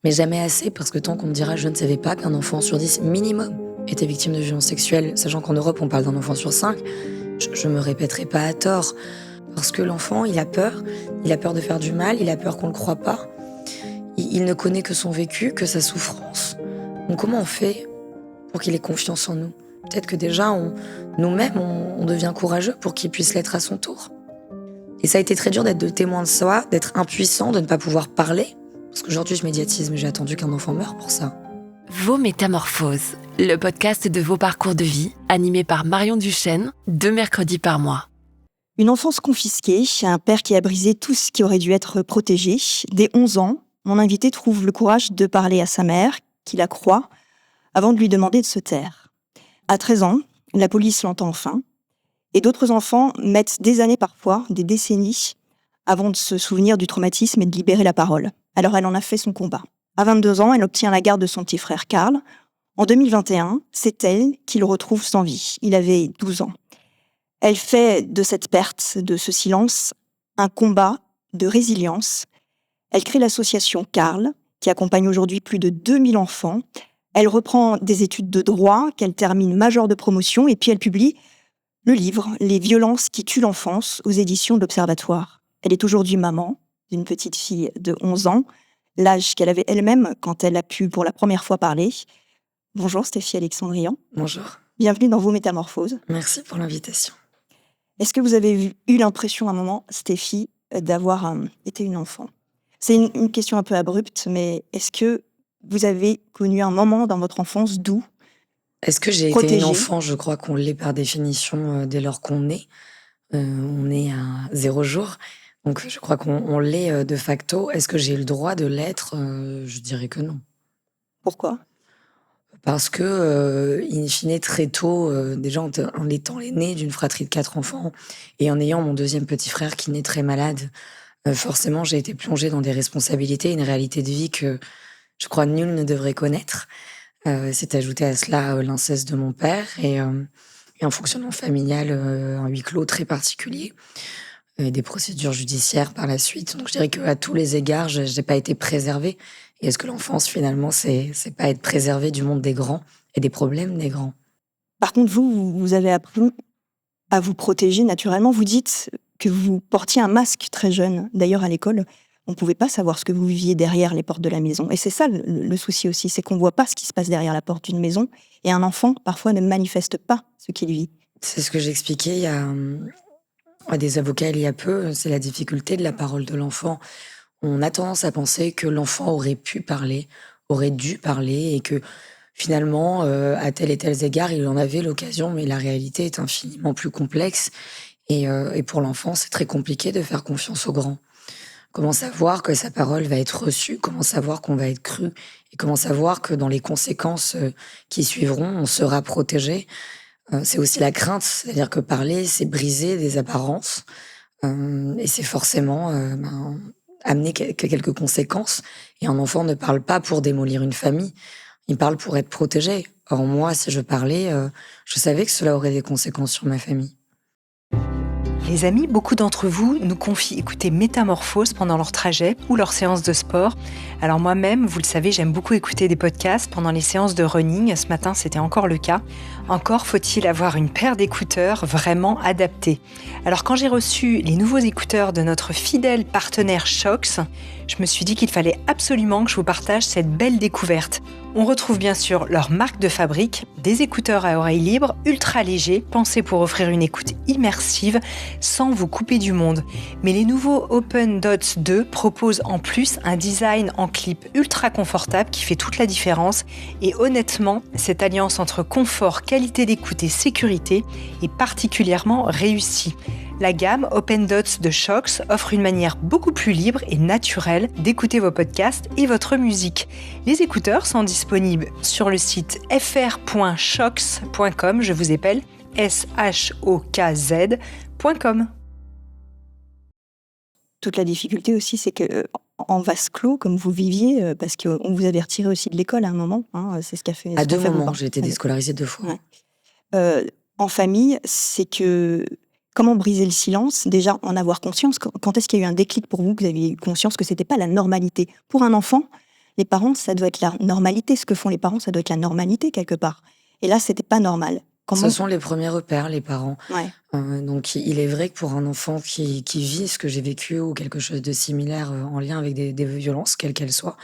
Mais jamais assez, parce que tant qu'on me dira je ne savais pas qu'un enfant sur 10 minimum était victime de violences sexuelles, sachant qu'en Europe on parle d'un enfant sur 5, je me répéterai pas à tort. Parce que l'enfant, il a peur de faire du mal, il a peur qu'on le croie pas. Il ne connaît que son vécu, que sa souffrance. Donc comment on fait pour qu'il ait confiance en nous? Peut-être que déjà, nous-mêmes, on devient courageux pour qu'il puisse l'être à son tour. Et ça a été très dur d'être le témoin de soi, d'être impuissant, de ne pas pouvoir parler. Parce qu'aujourd'hui, je médiatise, mais j'ai attendu qu'un enfant meure pour ça. Vos métamorphoses, le podcast de vos parcours de vie, animé par Marion Duchesne, 2 mercredis par mois. Une enfance confisquée, un père qui a brisé tout ce qui aurait dû être protégé. Dès 11 ans, mon invité trouve le courage de parler à sa mère, qui la croit, avant de lui demander de se taire. À 13 ans, la police l'entend enfin, et d'autres enfants mettent des années parfois, des décennies, avant de se souvenir du traumatisme et de libérer la parole. Alors elle en a fait son combat. À 22 ans, elle obtient la garde de son petit frère Karl. En 2021, c'est elle qui le retrouve sans vie. Il avait 12 ans. Elle fait de cette perte, de ce silence, un combat de résilience. Elle crée l'association Karl, qui accompagne aujourd'hui plus de 2000 enfants. Elle reprend des études de droit qu'elle termine majeure de promotion et puis elle publie le livre « Les violences qui tuent l'enfance » aux éditions de l'Observatoire. Elle est aujourd'hui maman d'une petite fille de 11 ans, l'âge qu'elle avait elle-même quand elle a pu pour la première fois parler. Bonjour Stéphie Alexandrian. Bonjour. Bienvenue dans vos métamorphoses. Merci pour l'invitation. Est-ce que vous avez eu l'impression à un moment, Stéphie, d'avoir été une enfant? C'est une question un peu abrupte, mais est-ce que vous avez connu un moment dans votre enfance doux? Est-ce que j'ai été Protégée. une enfant? Je crois qu'on l'est par définition dès lors qu'on naît. On est à 0 jour. Donc je crois qu'on l'est de facto. Est-ce que j'ai eu le droit de l'être? Je dirais que non. Pourquoi? Parce que, in fine, très tôt, déjà en étant l'aînée d'une fratrie de 4 enfants et en ayant mon deuxième petit frère qui naît très malade, forcément j'ai été plongée dans des responsabilités, une réalité de vie que je crois nul ne devrait connaître. S'est ajouté à cela, l'inceste de mon père et un fonctionnement familial, un huis clos très particulier et des procédures judiciaires par la suite. Donc je dirais qu'à tous les égards, j'ai pas été préservée. Et est-ce que l'enfance, finalement, c'est pas être préservé du monde des grands et des problèmes des grands? Par contre, vous avez appris à vous protéger naturellement. Vous dites que vous portiez un masque très jeune. D'ailleurs, à l'école, on ne pouvait pas savoir ce que vous viviez derrière les portes de la maison. Et c'est ça le souci aussi, c'est qu'on ne voit pas ce qui se passe derrière la porte d'une maison. Et un enfant, parfois, ne manifeste pas ce qu'il vit. C'est ce que j'expliquais il y a, à des avocats il y a peu, c'est la difficulté de la parole de l'enfant. On a tendance à penser que l'enfant aurait pu parler, aurait dû parler et que finalement, à tel et tel égard, il en avait l'occasion, mais la réalité est infiniment plus complexe et pour l'enfant, c'est très compliqué de faire confiance aux grands. Comment savoir que sa parole va être reçue? Comment savoir qu'on va être cru? Et comment savoir que dans les conséquences, qui suivront, on sera protégé? C'est aussi la crainte, c'est-à-dire que parler, c'est briser des apparences, et c'est forcément, amener quelques conséquences. Et un enfant ne parle pas pour démolir une famille, il parle pour être protégé. Or moi, si je parlais, je savais que cela aurait des conséquences sur ma famille. Les amis, beaucoup d'entre vous nous confient écouter Métamorphose pendant leur trajet ou leur séance de sport. Alors moi-même, vous le savez, j'aime beaucoup écouter des podcasts pendant les séances de running. Ce matin, c'était encore le cas. Encore faut-il avoir une paire d'écouteurs vraiment adaptés. Alors quand j'ai reçu les nouveaux écouteurs de notre fidèle partenaire Shox, je me suis dit qu'il fallait absolument que je vous partage cette belle découverte. On retrouve bien sûr leur marque de fabrique, des écouteurs à oreilles libres, ultra légers, pensés pour offrir une écoute immersive sans vous couper du monde. Mais les nouveaux Open Dots 2 proposent en plus un design en clip ultra confortable qui fait toute la différence. Et honnêtement, cette alliance entre confort, qualité d'écoute et sécurité est particulièrement réussie. La gamme Open Dots de Shox offre une manière beaucoup plus libre et naturelle d'écouter vos podcasts et votre musique. Les écouteurs sont disponibles sur le site fr.shox.com, je vous appelle shokz.com. Toute la difficulté aussi, c'est que en vase clos, comme vous viviez, parce qu'on vous avait retiré aussi de l'école à un moment, c'est ce qu'a fait... À 2 moments, j'ai été déscolarisée 2 fois. Ouais. En famille, c'est que... Comment briser le silence? Déjà, en avoir conscience. Quand est-ce qu'il y a eu un déclic pour vous, que vous aviez eu conscience que c'était pas la normalité? Pour un enfant, Les parents, ça doit être la normalité. Ce que font les parents, ça doit être la normalité quelque part. Et là, c'était pas normal. Ce sont les premiers repères, les parents. Ouais. Donc il est vrai que pour un enfant qui vit ce que j'ai vécu ou quelque chose de similaire, en lien avec des violences, quelles qu'elles soient,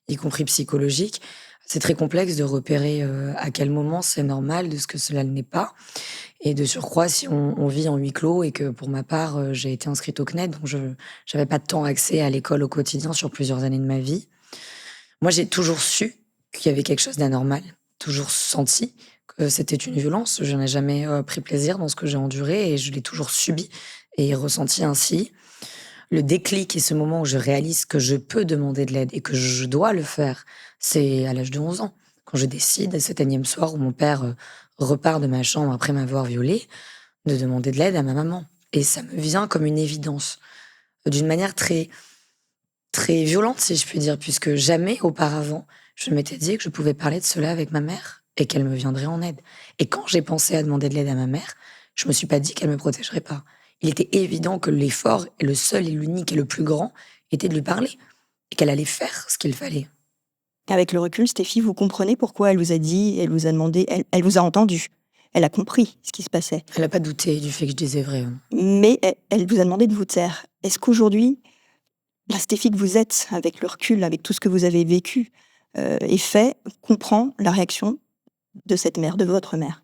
y compris psychologiques, c'est très complexe de repérer, à quel moment c'est normal, de ce que cela ne n'est pas. Et de surcroît, si on vit en huis clos et que pour ma part, j'ai été inscrite au CNED, donc je j'avais pas de temps accès à l'école au quotidien sur plusieurs années de ma vie. Moi, j'ai toujours su qu'il y avait quelque chose d'anormal, toujours senti que c'était une violence. Je n'ai jamais, pris plaisir dans ce que j'ai enduré et je l'ai toujours subi et ressenti ainsi. Le déclic et ce moment où je réalise que je peux demander de l'aide et que je dois le faire, c'est à l'âge de 11 ans. Quand je décide, cet énième soir où mon père, repart de ma chambre après m'avoir violée, de demander de l'aide à ma maman. Et ça me vient comme une évidence, d'une manière très très violente, si je puis dire, puisque jamais auparavant, je ne m'étais dit que je pouvais parler de cela avec ma mère et qu'elle me viendrait en aide. Et quand j'ai pensé à demander de l'aide à ma mère, je me suis pas dit qu'elle me protégerait pas. Il était évident que l'effort, et le seul et l'unique et le plus grand, était de lui parler et qu'elle allait faire ce qu'il fallait. Avec le recul, Stéphie, vous comprenez pourquoi elle vous a dit, elle vous a demandé, elle vous a entendu. Elle a compris ce qui se passait. Elle a pas douté du fait que je disais vrai. Mais elle vous a demandé de vous taire. Est-ce qu'aujourd'hui, la Stéphie que vous êtes, avec le recul, avec tout ce que vous avez vécu et fait, comprend la réaction de cette mère, de votre mère?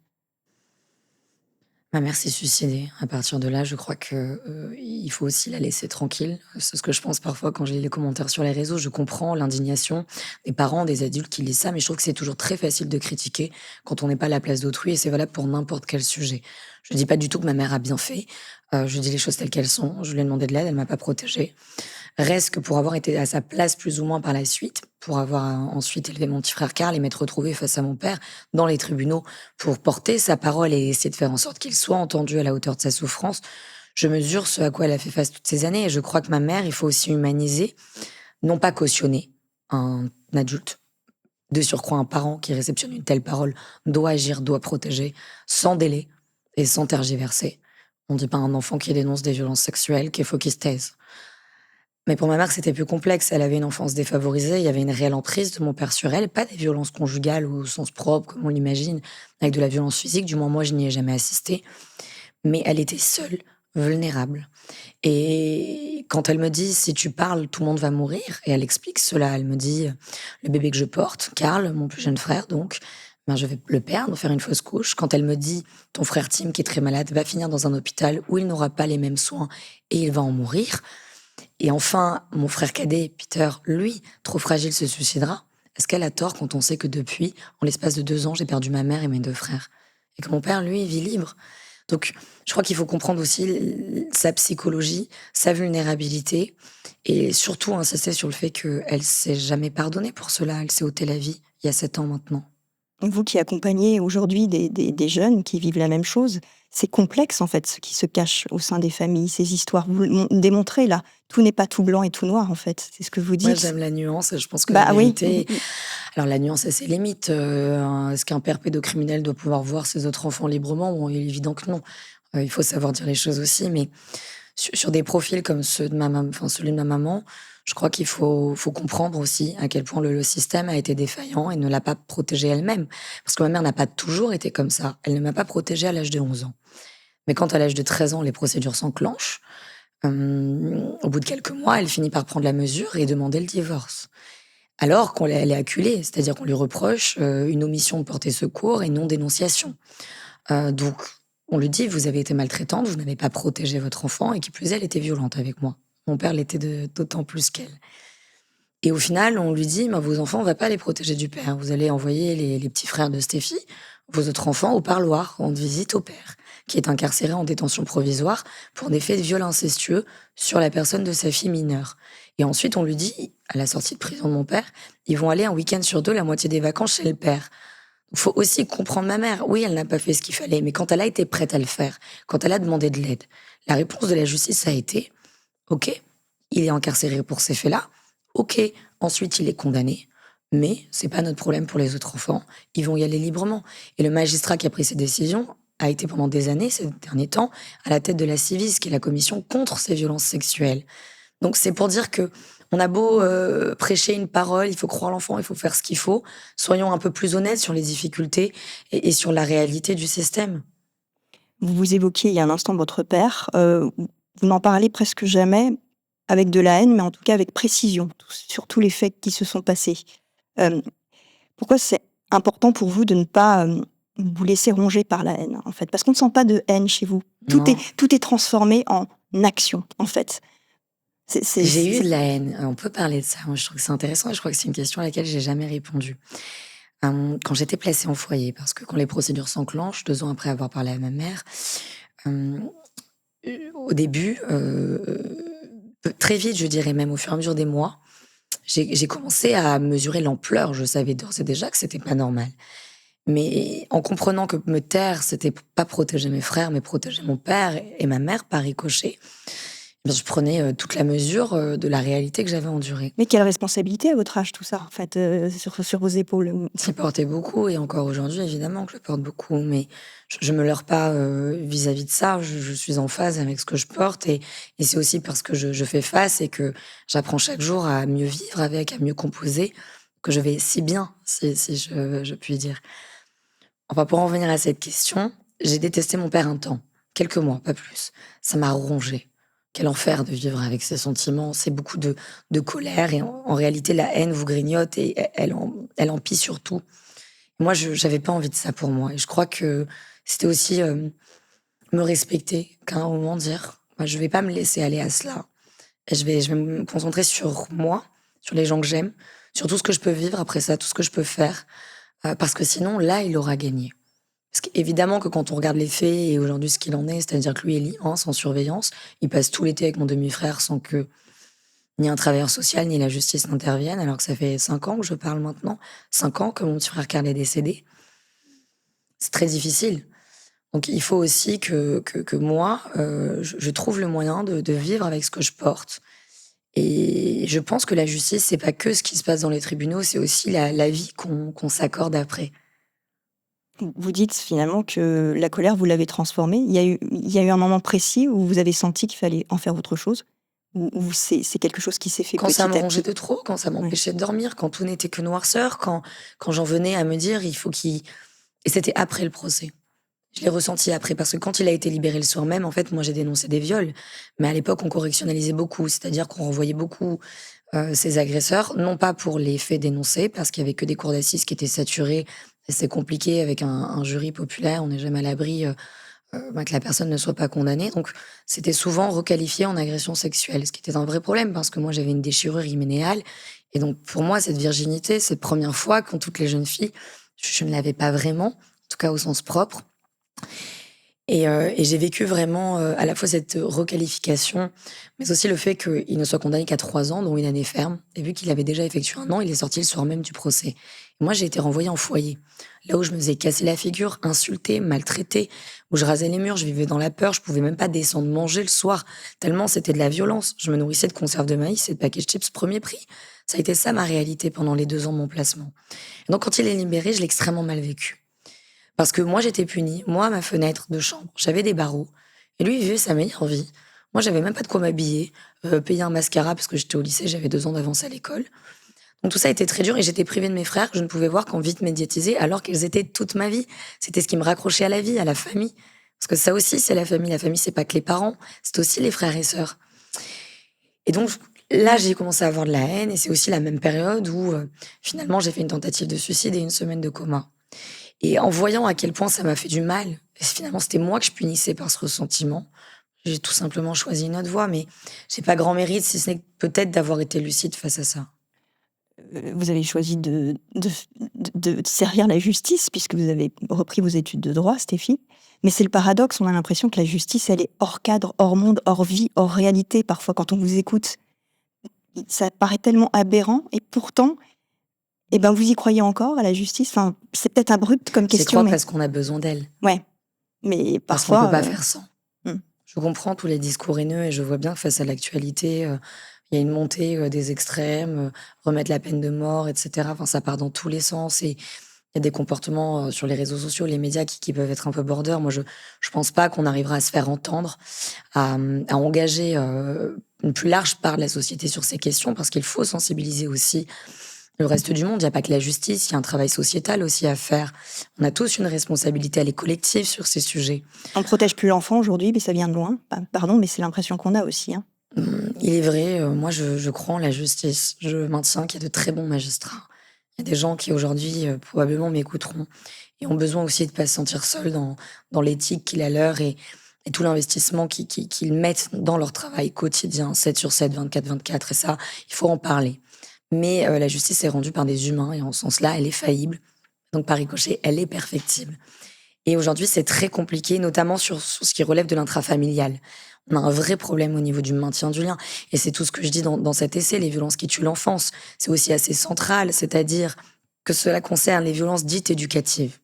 Ma mère s'est suicidée. À partir de là, je crois que, il faut aussi la laisser tranquille. C'est ce que je pense parfois quand je lis les commentaires sur les réseaux. Je comprends l'indignation des parents, des adultes qui lisent ça, mais je trouve que c'est toujours très facile de critiquer quand on n'est pas à la place d'autrui et c'est valable pour n'importe quel sujet. Je dis pas du tout que ma mère a bien fait, je dis les choses telles qu'elles sont. Je lui ai demandé de l'aide, elle m'a pas protégée. Reste que pour avoir été à sa place plus ou moins par la suite, pour avoir, ensuite élevé mon petit frère Karl et m'être retrouvée face à mon père dans les tribunaux pour porter sa parole et essayer de faire en sorte qu'il soit entendu à la hauteur de sa souffrance, je mesure ce à quoi elle a fait face toutes ces années et je crois que ma mère, il faut aussi humaniser, non pas cautionner un adulte. De surcroît, un parent qui réceptionne une telle parole doit agir, doit protéger, sans délai et sans tergiverser. On dit pas à un enfant qui dénonce des violences sexuelles qu'il faut qu'il se taise. Mais pour ma mère, c'était plus complexe. Elle avait une enfance défavorisée, il y avait une réelle emprise de mon père sur elle, pas des violences conjugales ou au sens propre, comme on l'imagine, avec de la violence physique, du moins moi je n'y ai jamais assisté. Mais elle était seule, vulnérable. Et quand elle me dit: «Si tu parles, tout le monde va mourir», et elle explique cela, elle me dit: «Le bébé que je porte, Karl, mon plus jeune frère donc, ben, je vais le perdre, faire une fausse couche». Quand elle me dit: «Ton frère Tim, qui est très malade, va finir dans un hôpital où il n'aura pas les mêmes soins et il va en mourir», et enfin, mon frère cadet, Peter, lui, trop fragile, se suicidera. Est-ce qu'elle a tort quand on sait que depuis, en l'espace de 2 ans, j'ai perdu ma mère et mes 2 frères? Et que mon père, lui, vit libre. Donc, je crois qu'il faut comprendre aussi sa psychologie, sa vulnérabilité, et surtout insister sur le fait qu'elle s'est jamais pardonnée pour cela. Elle s'est ôté la vie il y a 7 ans maintenant. Vous qui accompagnez aujourd'hui des jeunes qui vivent la même chose, c'est complexe en fait ce qui se cache au sein des familles, ces histoires. Vous le démontrez là, tout n'est pas tout blanc et tout noir en fait, c'est ce que vous Moi, dites. j'aime la nuance et je pense que la Bah oui, vérité. Alors, la nuance a ses limites. Est-ce qu'un père pédocriminel doit pouvoir voir ses autres enfants librement? Bon, il est évident que non. Il faut savoir dire les choses aussi, mais sur des profils comme ceux de ma maman, enfin, celui de ma maman, je crois qu'il faut comprendre aussi à quel point le système a été défaillant et ne l'a pas protégée elle-même. Parce que ma mère n'a pas toujours été comme ça. Elle ne m'a pas protégée à l'âge de 11 ans. Mais quand à l'âge de 13 ans, les procédures s'enclenchent, au bout de quelques mois, elle finit par prendre la mesure et demander le divorce. Alors elle est acculée, c'est-à-dire qu'on lui reproche, une omission de porter secours et non-dénonciation. Donc on lui dit: «Vous avez été maltraitante, vous n'avez pas protégé votre enfant et qui plus est, elle était violente avec moi». Mon père l'était d'autant plus qu'elle. Et au final, on lui dit: «Ben, vos enfants, on va pas les protéger du père. Vous allez envoyer les petits frères de Stéphie, vos autres enfants, au parloir, rendre visite au père, qui est incarcéré en détention provisoire pour des faits de viol incestueux sur la personne de sa fille mineure». Et ensuite, on lui dit, à la sortie de prison de mon père, ils vont aller un week-end sur 2, la moitié des vacances, chez le père. Il faut aussi comprendre ma mère. Oui, elle n'a pas fait ce qu'il fallait, mais quand elle a été prête à le faire, quand elle a demandé de l'aide, la réponse de la justice a été: «OK, il est incarcéré pour ces faits-là. OK, ensuite il est condamné, mais c'est pas notre problème pour les autres enfants. Ils vont y aller librement». Et le magistrat qui a pris ces décisions a été pendant des années, ces derniers temps, à la tête de la Civis, qui est la commission contre ces violences sexuelles. Donc c'est pour dire que On a beau prêcher une parole, il faut croire l'enfant, il faut faire ce qu'il faut. Soyons un peu plus honnêtes sur les difficultés et sur la réalité du système. Vous évoquiez il y a un instant votre père. Vous n'en parlez presque jamais avec de la haine, mais en tout cas avec précision, sur tous les faits qui se sont passés. Euh, Pourquoi c'est important pour vous de ne pas vous laisser ronger par la haine, en fait? Parce qu'on ne sent pas de haine chez vous. Non. Tout est transformé en action, en fait. J'ai eu de la haine. On peut parler de ça. Moi, je trouve que c'est intéressant et je crois que c'est une question à laquelle j'ai jamais répondu. Quand j'étais placée en foyer, parce que quand les procédures s'enclenchent, 2 ans après avoir parlé à ma mère, euh, au début, très vite, je dirais même au fur et à mesure des mois, j'ai commencé à mesurer l'ampleur. Je savais d'ores et déjà que c'était pas normal. Mais en comprenant que me taire, c'était pas protéger mes frères, mais protéger mon père et ma mère par ricochet, eh bien, je prenais toute la mesure de la réalité que j'avais endurée. Mais quelle responsabilité à votre âge, tout ça, en fait, sur vos épaules? J'y portais beaucoup et encore aujourd'hui, évidemment que je le porte beaucoup, mais je me leurre pas vis-à-vis de ça. Je suis en phase avec ce que je porte et c'est aussi parce que je fais face et que j'apprends chaque jour à mieux vivre avec, à mieux composer, que je vais si bien, si je puis dire. Enfin, pour en revenir à cette question, j'ai détesté mon père un temps, quelques mois, pas plus. Ça m'a rongée. Quel enfer de vivre avec ces sentiments. C'est beaucoup de colère et en réalité, la haine vous grignote et elle empie sur tout. Moi, je n'avais pas envie de ça pour moi. Et je crois que c'était aussi me respecter, qu'à un moment dire, moi, je vais pas me laisser aller à cela. Et je vais me concentrer sur moi, sur les gens que j'aime, sur tout ce que je peux vivre après ça, tout ce que je peux faire. Parce que sinon, là, il aura gagné. Parce qu'évidemment que quand on regarde les faits et aujourd'hui ce qu'il en est, c'est-à-dire que lui est lié, sans surveillance, il passe tout l'été avec mon demi-frère sans que ni un travailleur social ni la justice n'interviennent, alors que ça fait 5 ans que je parle maintenant, 5 ans que mon petit frère Karl est décédé. C'est très difficile. Donc il faut aussi que moi, je trouve le moyen de vivre avec ce que je porte. Et je pense que la justice, c'est pas que ce qui se passe dans les tribunaux, c'est aussi la vie qu'on s'accorde après. Vous dites finalement que la colère, vous l'avez transformée. Il y a eu un moment précis où vous avez senti qu'il fallait en faire autre chose? Ou c'est quelque chose qui s'est fait Quand petit ça me à rongeait petit? de trop, quand ça Oui. m'empêchait de dormir, quand tout n'était que noirceur, quand j'en venais à me dire, il faut qu'il... Et c'était après le procès. Je l'ai ressenti après, parce que quand il a été libéré le soir même, en fait, moi j'ai dénoncé des viols. Mais à l'époque, on correctionnalisait beaucoup, c'est-à-dire qu'on renvoyait beaucoup ces agresseurs, non pas pour les faits dénoncés, parce qu'il y avait que des cours d'assises qui étaient saturés, et c'est compliqué avec un jury populaire, on n'est jamais à l'abri que la personne ne soit pas condamnée. Donc, c'était souvent requalifié en agression sexuelle, ce qui était un vrai problème, parce que moi, j'avais une déchirure hyménéale. Et donc, pour moi, cette virginité, cette première fois, quand toutes les jeunes filles, je ne l'avais pas vraiment, en tout cas au sens propre. Et j'ai vécu vraiment à la fois cette requalification, mais aussi le fait qu'il ne soit condamné qu'à 3 ans, dont une année ferme. Et vu qu'il avait déjà effectué 1 an, il est sorti le soir même du procès. Et moi, j'ai été renvoyée en foyer, là où je me faisais casser la figure, insultée, maltraitée, où je rasais les murs, je vivais dans la peur, je pouvais même pas descendre manger le soir, tellement c'était de la violence. Je me nourrissais de conserves de maïs et de paquets de chips premier prix. Ça a été ça ma réalité pendant les 2 ans de mon placement. Et donc, quand il est libéré, je l'ai extrêmement mal vécu. Parce que moi, j'étais punie. Moi, ma fenêtre de chambre, j'avais des barreaux. Et lui, il vivait sa meilleure vie. Moi, j'avais même pas de quoi m'habiller, payer un mascara parce que j'étais au lycée, j'avais 2 ans d'avance à l'école. Donc tout ça a été très dur et j'étais privée de mes frères que je ne pouvais voir qu'en vite médiatisé alors qu'ils étaient toute ma vie. C'était ce qui me raccrochait à la vie, à la famille. Parce que ça aussi, c'est la famille. La famille, c'est pas que les parents, c'est aussi les frères et sœurs. Et donc là, j'ai commencé à avoir de la haine et c'est aussi la même période où finalement j'ai fait une tentative de suicide et 1 semaine de coma. Et en voyant à quel point ça m'a fait du mal, et finalement c'était moi que je punissais par ce ressentiment, j'ai tout simplement choisi une autre voie, mais j'ai pas grand mérite si ce n'est peut-être d'avoir été lucide face à ça. Vous avez choisi de servir la justice puisque vous avez repris vos études de droit, Stéphie. Mais c'est le paradoxe, on a l'impression que la justice, elle est hors cadre, hors monde, hors vie, hors réalité. Parfois, quand on vous écoute, ça paraît tellement aberrant et pourtant, eh ben, vous y croyez encore à la justice. Enfin, c'est peut-être abrupt comme J'y question, crois mais parce qu'on a besoin d'elle, ouais. Mais parce qu'on parfois, peut pas faire sans. hmm. Je comprends tous les discours haineux et je vois bien que face à l'actualité, il y a une montée des extrêmes, remettre la peine de mort, etc. Enfin, ça part dans tous les sens et il y a des comportements sur les réseaux sociaux, les médias qui peuvent être un peu border. Moi, je pense pas qu'on arrivera à se faire entendre, à engager une plus large part de la société sur ces questions, parce qu'il faut sensibiliser aussi le reste du monde. Il n'y a pas que la justice, il y a un travail sociétal aussi à faire. On a tous une responsabilité, elle est collective sur ces sujets. On ne protège plus l'enfant aujourd'hui, mais ça vient de loin. Pardon, mais c'est l'impression qu'on a aussi. Hein. Il est vrai, moi je crois en la justice. Je maintiens qu'il y a de très bons magistrats. Il y a des gens qui aujourd'hui probablement m'écouteront et ont besoin aussi de ne pas se sentir seuls dans l'éthique qu'il a leur et tout l'investissement qu'ils mettent dans leur travail quotidien, 7/7, 24/24. Et ça, il faut en parler. Mais la justice est rendue par des humains et en ce sens-là, elle est faillible. Donc par ricochet, elle est perfectible. Et aujourd'hui, c'est très compliqué, notamment sur ce qui relève de l'intrafamilial. On a un vrai problème au niveau du maintien du lien. Et c'est tout ce que je dis dans cet essai, les violences qui tuent l'enfance. C'est aussi assez central, c'est-à-dire que cela concerne les violences dites éducatives.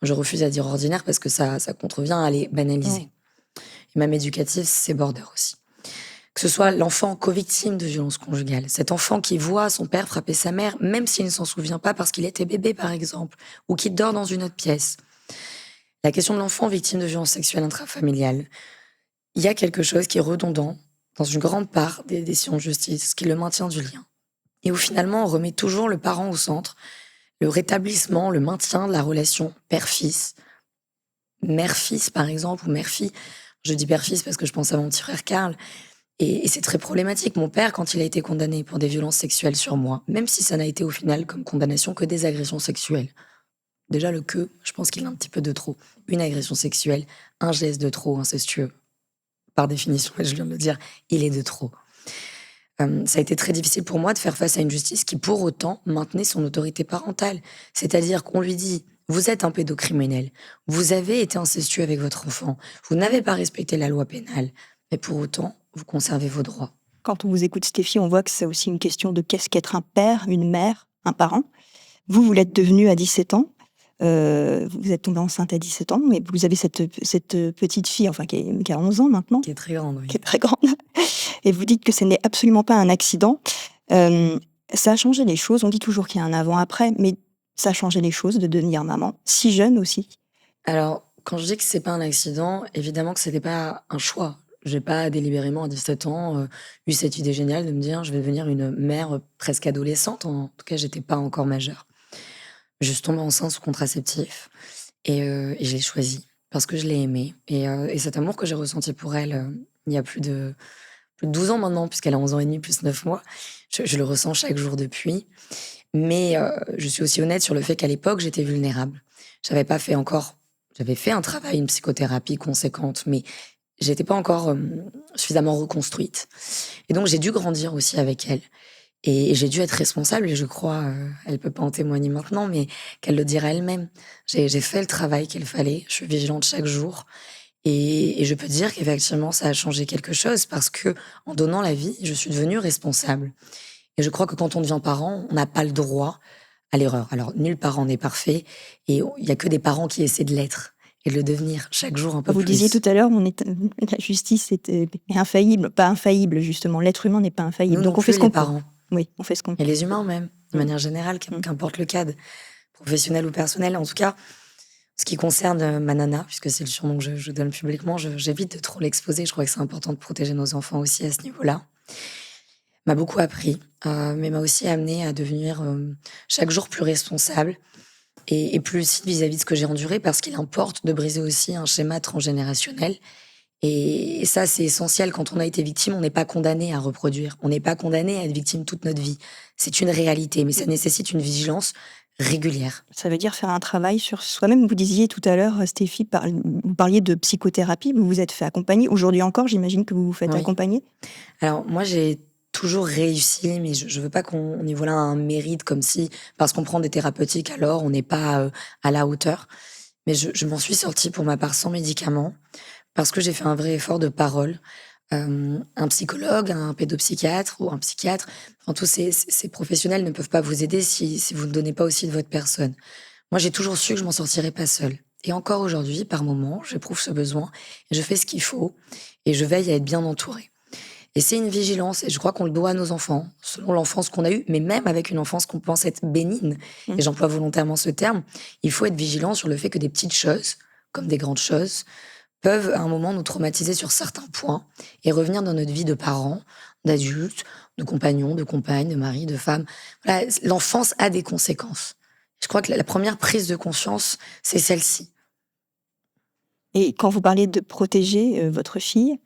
Je refuse à dire ordinaire parce que ça contrevient à les banaliser. Et même éducative, c'est border aussi. Que ce soit l'enfant co-victime de violences conjugales, cet enfant qui voit son père frapper sa mère, même s'il ne s'en souvient pas parce qu'il était bébé, par exemple, ou qui dort dans une autre pièce. La question de l'enfant victime de violences sexuelles intrafamiliales, il y a quelque chose qui est redondant dans une grande part des décisions de justice, qui est le maintien du lien. Et où finalement, on remet toujours le parent au centre, le rétablissement, le maintien de la relation père-fils, mère-fils, par exemple, ou mère-fille. Je dis père-fils parce que je pense à mon petit frère Karl. Et c'est très problématique. Mon père, quand il a été condamné pour des violences sexuelles sur moi, même si ça n'a été au final comme condamnation que des agressions sexuelles. Déjà, je pense qu'il a un petit peu de trop. Une agression sexuelle, un geste de trop incestueux. Par définition, je viens de le dire, il est de trop. Ça a été très difficile pour moi de faire face à une justice qui, pour autant, maintenait son autorité parentale. C'est-à-dire qu'on lui dit, vous êtes un pédocriminel, vous avez été incestueux avec votre enfant, vous n'avez pas respecté la loi pénale, mais pour autant, vous conservez vos droits. Quand on vous écoute, Stéphie, on voit que c'est aussi une question de qu'est-ce qu'être un père, une mère, un parent. Vous l'êtes devenu à 17 ans. Vous êtes tombée enceinte à 17 ans, mais vous avez cette petite fille, enfin qui a 11 ans maintenant. Qui est très grande, oui. Qui est très grande. Et vous dites que ce n'est absolument pas un accident. Ça a changé les choses. On dit toujours qu'il y a un avant-après, mais ça a changé les choses de devenir maman, si jeune aussi. Alors, quand je dis que c'est pas un accident, évidemment que c'était pas un choix. J'ai pas délibérément à 17 ans eu cette idée géniale de me dire je vais devenir une mère presque adolescente. En tout cas, j'étais pas encore majeure. Je suis tombée enceinte sous contraceptif et je l'ai choisie parce que je l'ai aimée. Et cet amour que j'ai ressenti pour elle il y a plus de 12 ans maintenant, puisqu'elle a 11 ans et demi plus 9 mois, je le ressens chaque jour depuis. Mais je suis aussi honnête sur le fait qu'à l'époque, j'étais vulnérable. J'avais fait un travail, une psychothérapie conséquente, mais j'étais pas encore suffisamment reconstruite. Et donc, j'ai dû grandir aussi avec elle. Et j'ai dû être responsable, et je crois, elle peut pas en témoigner maintenant, mais qu'elle le dira elle-même. J'ai fait le travail qu'il fallait, je suis vigilante chaque jour. Et je peux dire qu'effectivement, ça a changé quelque chose parce que en donnant la vie, je suis devenue responsable. Et je crois que quand on devient parent, on n'a pas le droit à l'erreur. Alors, nul parent n'est parfait, et il y a que des parents qui essaient de l'être et de le devenir chaque jour un peu Vous plus. disiez tout à l'heure, la justice est infaillible, pas infaillible justement. L'être humain n'est pas infaillible. Nous Donc non on fait plus, ce qu'on les peut. parents. Oui, on fait ce qu'on peut. Et les humains même, de manière générale, qu'importe le cadre, professionnel ou personnel. En tout cas, ce qui concerne ma nana, puisque c'est le surnom que je donne publiquement, j'évite de trop l'exposer. Je crois que c'est important de protéger nos enfants aussi à ce niveau-là. M'a beaucoup appris, mais m'a aussi amené à devenir chaque jour plus responsable et plus lucide vis-à-vis de ce que j'ai enduré, parce qu'il importe de briser aussi un schéma transgénérationnel. Et ça, c'est essentiel. Quand on a été victime, on n'est pas condamné à reproduire. On n'est pas condamné à être victime toute notre vie. C'est une réalité, mais ça nécessite une vigilance régulière. Ça veut dire faire un travail sur soi-même. Vous disiez tout à l'heure, Stéphie, vous parliez de psychothérapie, vous vous êtes fait accompagner. Aujourd'hui encore, j'imagine que vous vous faites accompagner. Alors, moi, j'ai toujours réussi, mais je veux pas qu'on y voit là un mérite comme si, parce qu'on prend des thérapeutiques, alors on n'est pas à la hauteur. Mais je m'en suis sortie pour ma part sans médicaments, parce que j'ai fait un vrai effort de parole. Un psychologue, un pédopsychiatre ou un psychiatre, enfin, tous ces professionnels ne peuvent pas vous aider si vous ne donnez pas aussi de votre personne. Moi, j'ai toujours su que je m'en sortirais pas seule. Et encore aujourd'hui, par moments, j'éprouve ce besoin et je fais ce qu'il faut et je veille à être bien entourée. Et c'est une vigilance, et je crois qu'on le doit à nos enfants, selon l'enfance qu'on a eue, mais même avec une enfance qu'on pense être bénigne, Mmh. et j'emploie volontairement ce terme, il faut être vigilant sur le fait que des petites choses, comme des grandes choses, peuvent à un moment nous traumatiser sur certains points et revenir dans notre vie de parents, d'adultes, de compagnons, de compagnes, de maris, de femmes. Voilà, l'enfance a des conséquences. Je crois que la première prise de conscience, c'est celle-ci. Et quand vous parlez de protéger, votre fille,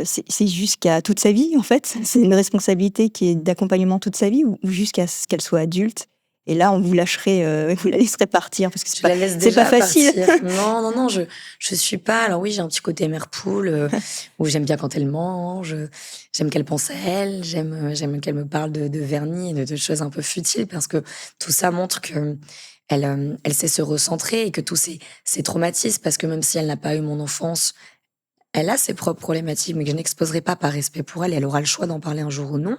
c'est jusqu'à toute sa vie, en fait? C'est une responsabilité qui est d'accompagnement toute sa vie ou jusqu'à ce qu'elle soit adulte et là, on vous lâcherait, vous la laisserez partir parce que Je la laisse c'est pas déjà facile? partir. Non, non, non, je suis pas. Alors oui, j'ai un petit côté mère poule, où j'aime bien quand elle mange, j'aime qu'elle pense à elle, j'aime qu'elle me parle de vernis et de choses un peu futiles parce que tout ça montre qu'elle, elle sait se recentrer et que tous ces traumatismes, parce que même si elle n'a pas eu mon enfance, elle a ses propres problématiques, mais que je n'exposerai pas par respect pour elle, et elle aura le choix d'en parler un jour ou non.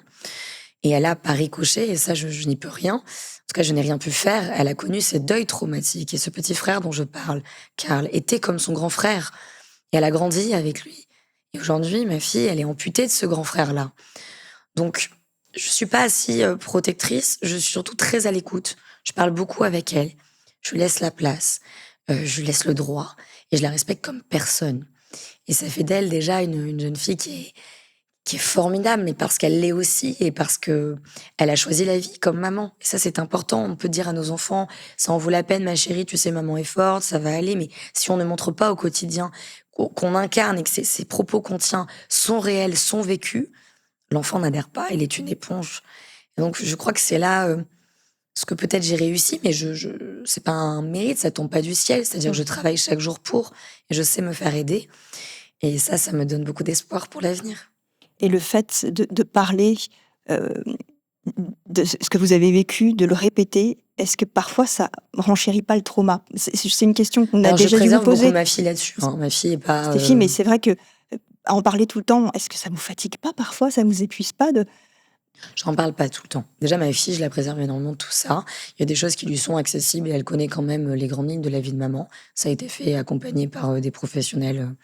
Et elle a, par ricochet, et ça, je n'y peux rien. En tout cas, je n'ai rien pu faire. Elle a connu ces deuils traumatiques. Et ce petit frère dont je parle, Karl, était comme son grand frère. Et elle a grandi avec lui. Et aujourd'hui, ma fille, elle est amputée de ce grand frère-là. Donc, je suis pas si protectrice. Je suis surtout très à l'écoute. Je parle beaucoup avec elle. Je lui laisse la place. Je lui laisse le droit. Et je la respecte comme personne. Et ça fait d'elle déjà une jeune fille qui est formidable, mais parce qu'elle l'est aussi et parce que elle a choisi la vie comme maman. Et ça, c'est important. On peut dire à nos enfants, ça en vaut la peine, ma chérie, tu sais, maman est forte, ça va aller. Mais si on ne montre pas au quotidien qu'on incarne et que ces propos qu'on tient sont réels, sont vécus, l'enfant n'adhère pas, il est une éponge. Et donc, je crois que c'est là ce que peut-être j'ai réussi, mais c'est pas un mérite, ça tombe pas du ciel. C'est-à-dire que je travaille chaque jour pour, et je sais me faire aider. Et ça me donne beaucoup d'espoir pour l'avenir. Et le fait de parler, heu, de ce que vous avez vécu, de le répéter, est-ce que parfois ça renchérit pas le trauma? C'est une question qu'on a Alors je déjà dû vous préserve beaucoup poser, ma fille là-dessus, hein. Ma fille est pas, Stéphie, mais c'est vrai que, à en parler tout le temps, est-ce que ça vous fatigue pas parfois? Ça vous épuise pas de j'en parle pas tout le temps. Déjà ma fille, je la préserve énormément de tout ça. Il y a des choses qui lui sont accessibles et elle connaît quand même, les grandes lignes de la vie de maman. Ça a été fait accompagné par, des professionnels,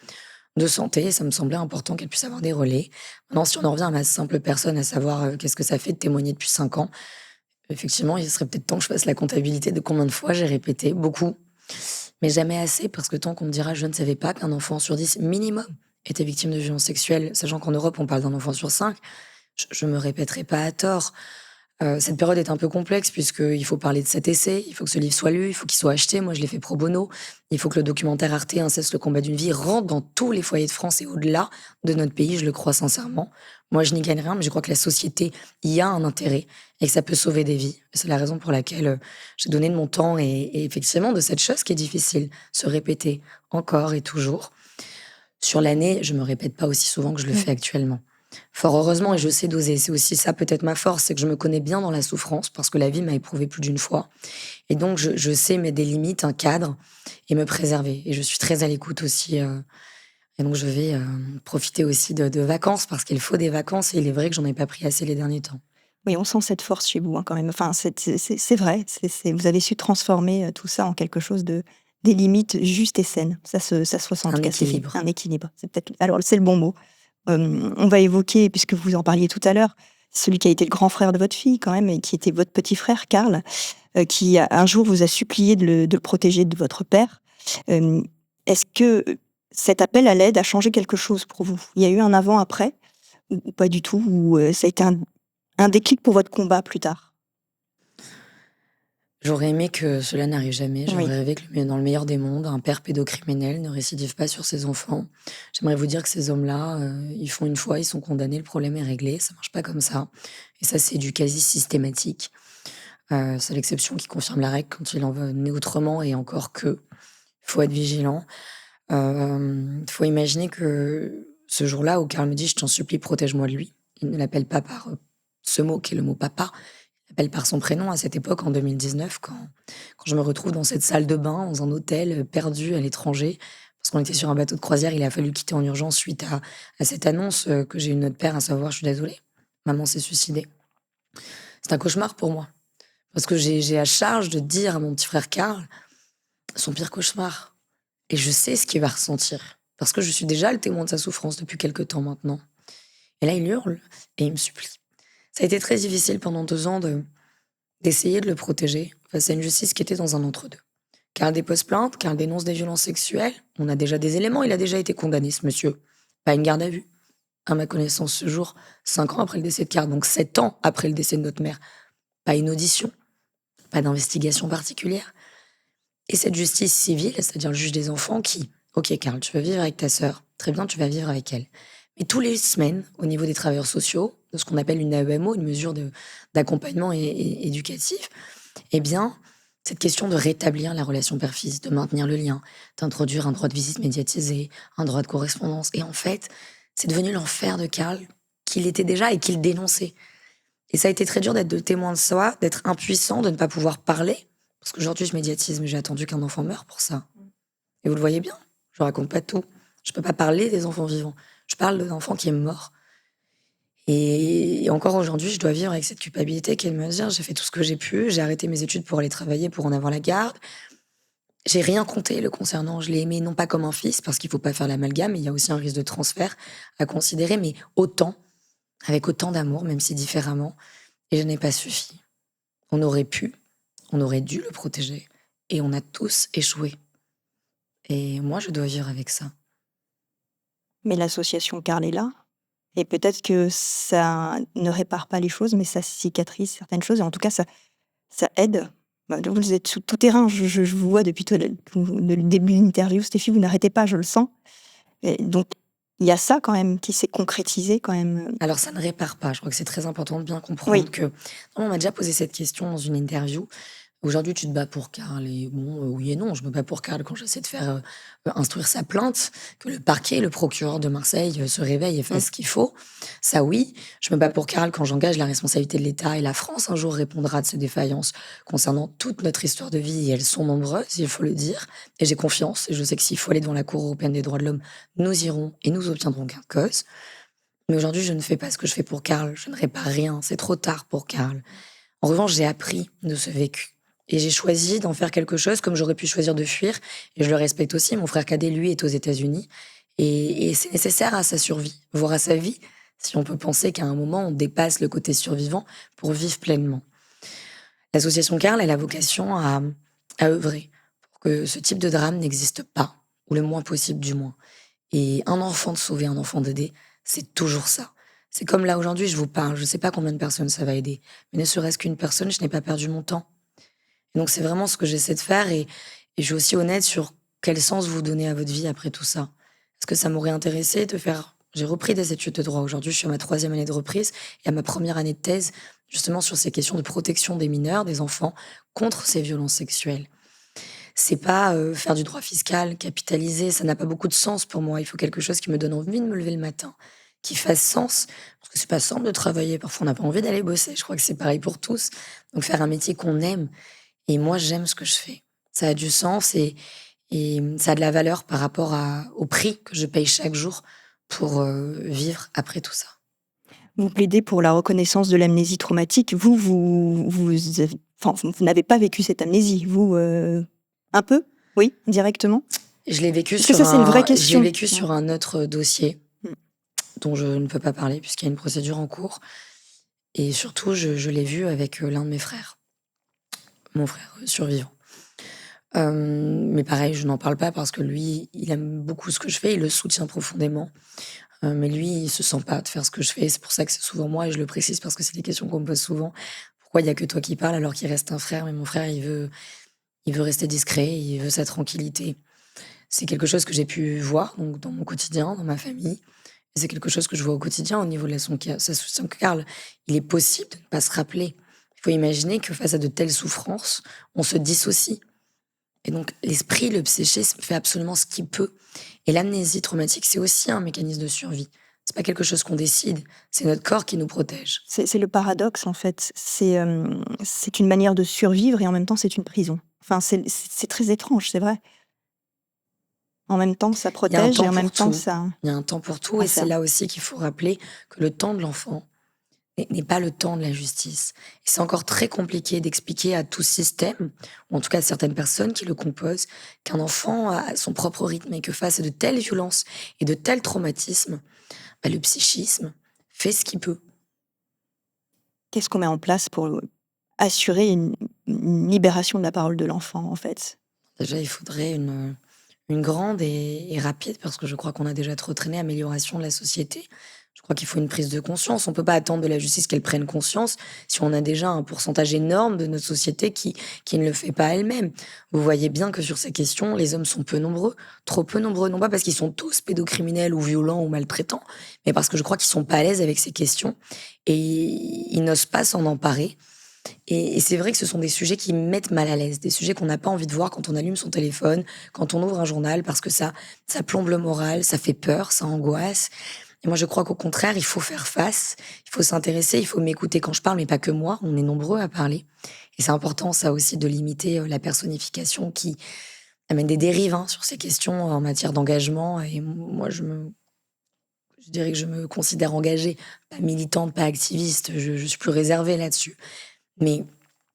de santé. Ça me semblait important qu'elle puisse avoir des relais. Maintenant, si on en revient à ma simple personne, à savoir, qu'est-ce que ça fait de témoigner depuis 5 ans, effectivement, il serait peut-être temps que je fasse la comptabilité de combien de fois j'ai répété. Beaucoup, mais jamais assez, parce que tant qu'on me dira: «Je ne savais pas qu'un enfant sur 10 minimum était victime de violences sexuelles», sachant qu'en Europe, on parle d'un enfant sur 5, je me répéterai pas à tort. Cette période est un peu complexe puisqu'il faut parler de cet essai, il faut que ce livre soit lu, il faut qu'il soit acheté. Moi, je l'ai fait pro bono. Il faut que le documentaire Arte, Inceste, le combat d'une vie, rentre dans tous les foyers de France et au-delà de notre pays, je le crois sincèrement. Moi, je n'y gagne rien, mais je crois que la société y a un intérêt et que ça peut sauver des vies. C'est la raison pour laquelle j'ai donné de mon temps et effectivement de cette chose qui est difficile, se répéter encore et toujours. Sur l'année, je me répète pas aussi souvent que je le Mmh. fais actuellement. Fort heureusement, et je sais doser. C'est aussi ça peut-être ma force, c'est que je me connais bien dans la souffrance parce que la vie m'a éprouvé plus d'une fois. Et donc, je sais mettre des limites, un cadre et me préserver. Et je suis très à l'écoute aussi. Et donc, je vais profiter aussi de vacances parce qu'il faut des vacances et il est vrai que j'en ai pas pris assez les derniers temps. oui, on sent cette force chez vous, hein, quand même. Enfin, c'est vrai, vous avez su transformer, tout ça en quelque chose de des limites justes et saines. Ça se ressent en tout Un cas, Stéphie. équilibre. Un équilibre, c'est peut-être alors c'est le bon mot. On va évoquer, puisque vous en parliez tout à l'heure, celui qui a été le grand frère de votre fille quand même et qui était votre petit frère Karl, qui un jour vous a supplié de le protéger de votre père. Est-ce que cet appel à l'aide a changé quelque chose pour vous? Il y a eu un avant-après ou pas du tout? Ou, ça a été un déclic pour votre combat plus tard? J'aurais aimé que cela n'arrive jamais. J'aurais Oui. rêvé que dans le meilleur des mondes, un père pédocriminel ne récidive pas sur ses enfants. J'aimerais vous dire que ces hommes-là, ils font une fois, ils sont condamnés, le problème est réglé. Ça marche pas comme ça. Et ça, c'est du quasi systématique. C'est l'exception qui confirme la règle quand il en est autrement, et encore que. Il faut être vigilant. Il faut imaginer que ce jour-là où Karl me dit: «Je t'en supplie, protège-moi de lui», il ne l'appelle pas par ce mot qui est le mot papa. Il l'appelle par son prénom à cette époque, en 2019, quand je me retrouve dans cette salle de bain, dans un hôtel, perdu à l'étranger, parce qu'on était sur un bateau de croisière. Il a fallu quitter en urgence suite à cette annonce, que j'ai eu de notre père, à savoir: «Je suis désolée, maman s'est suicidée». C'est un cauchemar pour moi, parce que j'ai à charge de dire à mon petit frère Karl son pire cauchemar. Et je sais ce qu'il va ressentir, parce que je suis déjà le témoin de sa souffrance depuis quelque temps maintenant. Et là, il hurle et il me supplie. Ça a été très difficile pendant 2 ans d'essayer de le protéger face à une justice qui était dans un entre-deux. Karl dépose plainte, Karl dénonce des violences sexuelles. On a déjà des éléments, il a déjà été condamné, ce monsieur. Pas une garde à vue. À ma connaissance, ce jour, 5 ans après le décès de Karl, donc 7 ans après le décès de notre mère. Pas une audition, pas d'investigation particulière. Et cette justice civile, c'est-à-dire le juge des enfants qui, ok Karl, tu vas vivre avec ta sœur, très bien, tu vas vivre avec elle. Mais tous les semaines, au niveau des travailleurs sociaux, de ce qu'on appelle une AEMO, une mesure d'accompagnement éducatif, eh bien, cette question de rétablir la relation père-fils, de maintenir le lien, d'introduire un droit de visite médiatisé, un droit de correspondance. Et en fait, c'est devenu l'enfer de Karl qu'il était déjà et qu'il dénonçait. Et ça a été très dur d'être de témoin de ça, d'être impuissant, de ne pas pouvoir parler. Parce qu'aujourd'hui, je médiatise, mais j'ai attendu qu'un enfant meure pour ça. Et vous le voyez bien, je raconte pas tout. Je peux pas parler des enfants vivants. Je parle d'un enfant qui est mort. Et encore aujourd'hui, je dois vivre avec cette culpabilité qui est de me dire, j'ai fait tout ce que j'ai pu, j'ai arrêté mes études pour aller travailler, pour en avoir la garde. J'ai rien compté le concernant. Je l'ai aimé non pas comme un fils, parce qu'il faut pas faire l'amalgame, il y a aussi un risque de transfert à considérer, mais autant, avec autant d'amour, même si différemment. Et je n'ai pas suffi. On aurait pu, on aurait dû le protéger. Et on a tous échoué. Et moi, je dois vivre avec ça. Mais l'association Karl est là. Et peut-être que ça ne répare pas les choses, mais ça cicatrise certaines choses. Et en tout cas, ça aide. Vous êtes sous tout terrain. Je vous vois depuis tout le début de l'interview, Stéphie, vous n'arrêtez pas, je le sens. Et donc, il y a ça quand même qui s'est concrétisé quand même. Alors, ça ne répare pas. Je crois que c'est très important de bien comprendre que... On m'a déjà posé cette question dans une interview. Aujourd'hui, tu te bats pour Karl. Et bon, oui et non. Je me bats pour Karl quand j'essaie de faire instruire sa plainte, que le parquet, le procureur de Marseille se réveille et fasse ce qu'il faut. Ça, oui. Je me bats pour Karl quand j'engage la responsabilité de l'État. Et la France, un jour, répondra de ses défaillances concernant toute notre histoire de vie. Et elles sont nombreuses, il faut le dire. Et j'ai confiance. Et je sais que s'il faut aller devant la Cour européenne des droits de l'homme, nous irons et nous obtiendrons gain de cause. Mais aujourd'hui, je ne fais pas ce que je fais pour Karl. Je ne répare rien. C'est trop tard pour Karl. En revanche, j'ai appris de ce vécu. Et j'ai choisi d'en faire quelque chose, comme j'aurais pu choisir de fuir. Et je le respecte aussi. Mon frère cadet, lui, est aux États-Unis. Et c'est nécessaire à sa survie, voire à sa vie, si on peut penser qu'à un moment, on dépasse le côté survivant pour vivre pleinement. L'association Karl, elle a vocation à œuvrer pour que ce type de drame n'existe pas, ou le moins possible du moins. Et un enfant de sauver, un enfant d'aider, c'est toujours ça. C'est comme là, aujourd'hui, je vous parle, je ne sais pas combien de personnes ça va aider. Mais ne serait-ce qu'une personne, je n'ai pas perdu mon temps. Et donc, c'est vraiment ce que j'essaie de faire. Et je suis aussi honnête sur quel sens vous donnez à votre vie après tout ça. Est-ce que ça m'aurait intéressé de faire... J'ai repris des études de droit. Aujourd'hui, je suis à ma 3e année de reprise et à ma première année de thèse, justement sur ces questions de protection des mineurs, des enfants, contre ces violences sexuelles. C'est pas faire du droit fiscal, capitaliser, ça n'a pas beaucoup de sens pour moi. Il faut quelque chose qui me donne envie de me lever le matin, qui fasse sens, parce que c'est pas simple de travailler. Parfois, on n'a pas envie d'aller bosser. Je crois que c'est pareil pour tous. Donc, faire un métier qu'on aime. Et moi, j'aime ce que je fais. Ça a du sens et ça a de la valeur par rapport au prix que je paye chaque jour pour vivre après tout ça. Vous plaidez pour la reconnaissance de l'amnésie traumatique. Vous n'avez pas vécu cette amnésie. Vous, un peu, oui, directement. Je l'ai vécu Parce que ça, c'est une vraie question. Je l'ai vécu sur un autre dossier dont je ne peux pas parler puisqu'il y a une procédure en cours. Et surtout, je l'ai vu avec l'un de mes frères. Mon frère survivant. Mais pareil, je n'en parle pas parce que lui, il aime beaucoup ce que je fais, il le soutient profondément. Mais lui, il se sent pas de faire ce que je fais. C'est pour ça que c'est souvent moi, et je le précise parce que c'est des questions qu'on me pose souvent. Pourquoi il y a que toi qui parles alors qu'il reste un frère? Mais mon frère, il veut rester discret, il veut sa tranquillité. C'est quelque chose que j'ai pu voir donc, dans mon quotidien, dans ma famille. Et c'est quelque chose que je vois au quotidien au niveau de l'association Karl. Il est possible de ne pas se rappeler. Il faut imaginer que face à de telles souffrances, on se dissocie. Et donc, l'esprit, le psychisme fait absolument ce qu'il peut. Et l'amnésie traumatique, c'est aussi un mécanisme de survie. C'est pas quelque chose qu'on décide, c'est notre corps qui nous protège. C'est le paradoxe, en fait. C'est une manière de survivre et en même temps, c'est une prison. Enfin, c'est très étrange, c'est vrai. En même temps, ça protège et en même temps, ça... Il y a un temps pour tout et c'est là aussi qu'il faut rappeler que le temps de l'enfant n'est pas le temps de la justice. Et c'est encore très compliqué d'expliquer à tout système, ou en tout cas à certaines personnes qui le composent, qu'un enfant a son propre rythme et que face à de telles violences et de tels traumatismes, le psychisme fait ce qu'il peut. Qu'est-ce qu'on met en place pour assurer une libération de la parole de l'enfant, en fait? Déjà, il faudrait une grande et rapide, parce que je crois qu'on a déjà trop traîné, amélioration de la société. Je crois qu'il faut une prise de conscience. On ne peut pas attendre de la justice qu'elle prenne conscience si on a déjà un pourcentage énorme de notre société qui ne le fait pas elle-même. Vous voyez bien que sur ces questions, les hommes sont peu nombreux, trop peu nombreux, non pas parce qu'ils sont tous pédocriminels ou violents ou maltraitants, mais parce que je crois qu'ils sont pas à l'aise avec ces questions et ils n'osent pas s'en emparer. Et c'est vrai que ce sont des sujets qui mettent mal à l'aise, des sujets qu'on n'a pas envie de voir quand on allume son téléphone, quand on ouvre un journal, parce que ça plombe le moral, ça fait peur, ça angoisse. Et moi, je crois qu'au contraire, il faut faire face, il faut s'intéresser, il faut m'écouter quand je parle, mais pas que moi, on est nombreux à parler. Et c'est important, ça aussi, de limiter la personnification qui amène des dérives sur ces questions en matière d'engagement. Et moi, je dirais que je me considère engagée, pas militante, pas activiste, je suis plus réservée là-dessus. Mais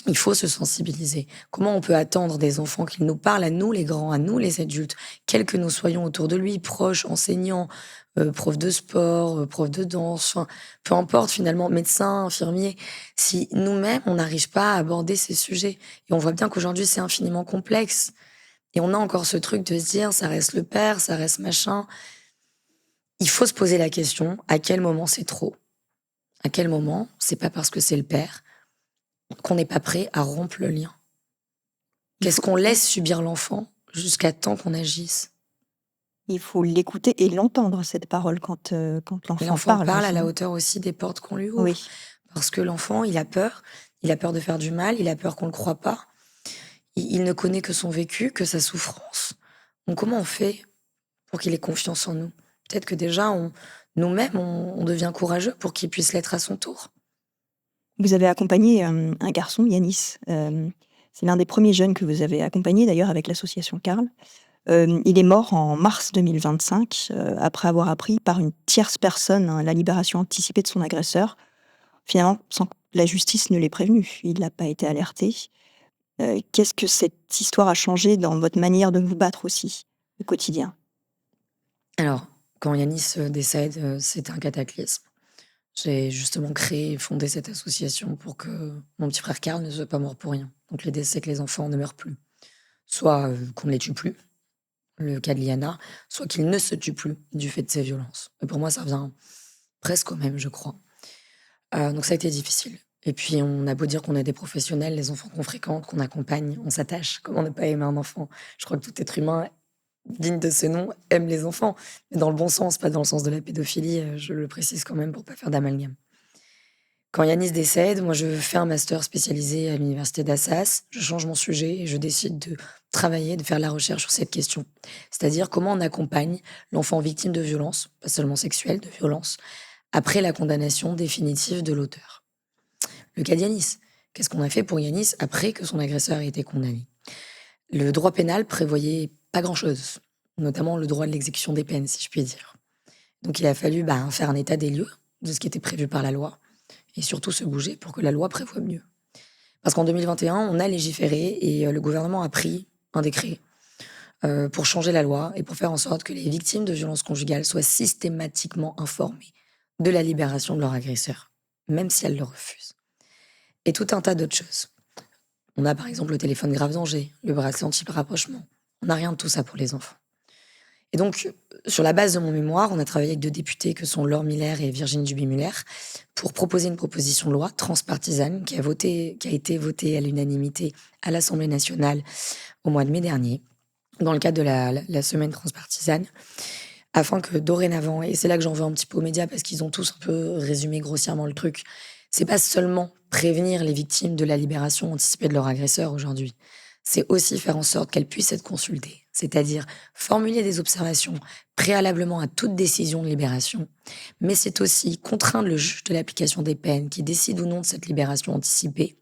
il faut se sensibiliser. Comment on peut attendre des enfants qu'ils nous parlent, à nous les grands, à nous les adultes, quels que nous soyons autour de lui, proches, enseignants, profs de sport, profs de danse, enfin, peu importe finalement, médecins, infirmiers, si nous-mêmes on n'arrive pas à aborder ces sujets. Et on voit bien qu'aujourd'hui c'est infiniment complexe. Et on a encore ce truc de se dire, ça reste le père, ça reste machin. Il faut se poser la question, à quel moment c'est trop? À quel moment c'est pas parce que c'est le père qu'on n'est pas prêt à rompre le lien? Qu'est-ce qu'on laisse subir l'enfant jusqu'à temps qu'on agisse? Il faut l'écouter et l'entendre, cette parole, quand Et l'enfant l'enfant parle. parle à la Enfin, hauteur aussi des portes qu'on lui ouvre. oui. Parce que l'enfant, il a peur de faire du mal, il a peur qu'on le croie pas. Il ne connaît que son vécu, que sa souffrance. Donc comment on fait pour qu'il ait confiance en nous? Peut-être que déjà, nous-mêmes, on devient courageux pour qu'il puisse l'être à son tour. Vous avez accompagné un garçon, Yanis. C'est l'un des premiers jeunes que vous avez accompagné, d'ailleurs, avec l'association Carl. Il est mort en mars 2025, après avoir appris par une tierce personne la libération anticipée de son agresseur, finalement sans que la justice ne l'ait prévenu. Il n'a pas été alerté. Qu'est-ce que cette histoire a changé dans votre manière de vous battre aussi, au quotidien? Alors, quand Yanis décède, c'était un cataclysme. J'ai justement créé et fondé cette association pour que mon petit frère Karl ne soit pas mort pour rien. Donc l'idée, c'est que les enfants ne meurent plus. Soit qu'on ne les tue plus, le cas de Liana, soit qu'ils ne se tuent plus du fait de ces violences. Et pour moi, ça revient presque au même, je crois. Donc ça a été difficile. Et puis, on a beau dire qu'on est des professionnels, les enfants qu'on fréquente, qu'on accompagne, on s'attache. Comment ne pas aimer un enfant? Je crois que tout être humain digne de ce nom aime les enfants, mais dans le bon sens, pas dans le sens de la pédophilie, je le précise quand même pour pas faire d'amalgame. Quand Yanis décède, moi je fais un master spécialisé à l'université d'Assas, je change mon sujet et je décide de travailler, de faire la recherche sur cette question. C'est-à-dire comment on accompagne l'enfant victime de violences, pas seulement sexuelles, de violences, après la condamnation définitive de l'auteur. Le cas d'Yanis. Qu'est-ce qu'on a fait pour Yanis après que son agresseur ait été condamné? Le droit pénal prévoyait pas grand-chose, notamment le droit de l'exécution des peines, si je puis dire. Donc il a fallu faire un état des lieux de ce qui était prévu par la loi et surtout se bouger pour que la loi prévoie mieux. Parce qu'en 2021, on a légiféré et le gouvernement a pris un décret pour changer la loi et pour faire en sorte que les victimes de violences conjugales soient systématiquement informées de la libération de leur agresseur, même si elles le refusent. Et tout un tas d'autres choses. On a par exemple le téléphone grave danger, le bracelet anti-rapprochement. On n'a rien de tout ça pour les enfants. Et donc, sur la base de mon mémoire, on a travaillé avec 2 députés que sont Laure Miller et Virginie Duby-Muller pour proposer une proposition de loi transpartisane qui a été votée à l'unanimité à l'Assemblée nationale au mois de mai dernier, dans le cadre de la semaine transpartisane, afin que dorénavant, et c'est là que j'en veux un petit peu aux médias parce qu'ils ont tous un peu résumé grossièrement le truc, c'est pas seulement prévenir les victimes de la libération anticipée de leur agresseur aujourd'hui, c'est aussi faire en sorte qu'elles puissent être consultées, c'est-à-dire formuler des observations préalablement à toute décision de libération, mais c'est aussi contraindre le juge de l'application des peines qui décide ou non de cette libération anticipée,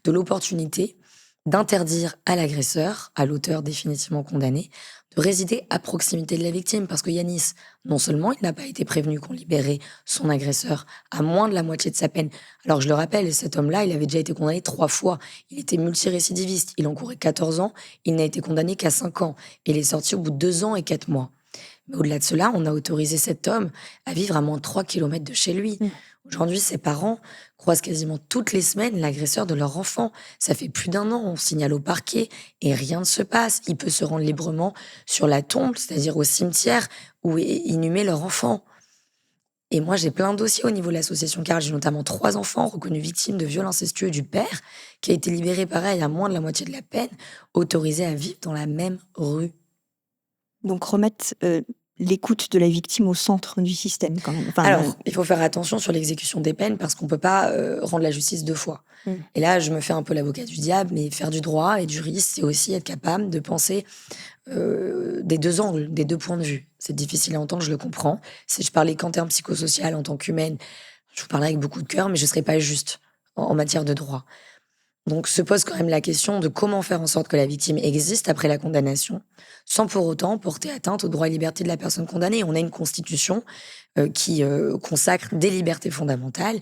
de l'opportunité d'interdire à l'agresseur, à l'auteur définitivement condamné, de résider à proximité de la victime. Parce que Yanis, non seulement il n'a pas été prévenu qu'on libérait son agresseur à moins de la moitié de sa peine, alors je le rappelle, cet homme-là, il avait déjà été condamné 3 fois. Il était multirécidiviste, il encourait 14 ans, il n'a été condamné qu'à 5 ans. Il est sorti au bout de 2 ans et 4 mois. Mais au-delà de cela, on a autorisé cet homme à vivre à moins de 3 kilomètres de chez lui. Aujourd'hui, ses parents croisent quasiment toutes les semaines l'agresseur de leur enfant. Ça fait plus d'1 an, on signale au parquet et rien ne se passe. Il peut se rendre librement sur la tombe, c'est-à-dire au cimetière où est inhumé leur enfant. Et moi, j'ai plein de dossiers au niveau de l'association Carl. J'ai notamment 3 enfants reconnus victimes de viols incestueux du père, qui a été libéré, pareil, à moins de la moitié de la peine, autorisé à vivre dans la même rue. Donc remettre l'écoute de la victime au centre du système quand même. Enfin, Alors, il faut faire attention sur l'exécution des peines parce qu'on peut pas rendre la justice 2 fois. Et là, je me fais un peu l'avocat du diable, mais faire du droit et du juriste, c'est aussi être capable de penser des 2 angles, des 2 points de vue. C'est difficile à entendre, je le comprends. Si je parlais qu'en termes psychosocial, en tant qu'humaine, je vous parlerais avec beaucoup de cœur, mais je serais pas juste en matière de droit. Donc se pose quand même la question de comment faire en sorte que la victime existe après la condamnation, sans pour autant porter atteinte aux droits et libertés de la personne condamnée. On a une constitution qui consacre des libertés fondamentales.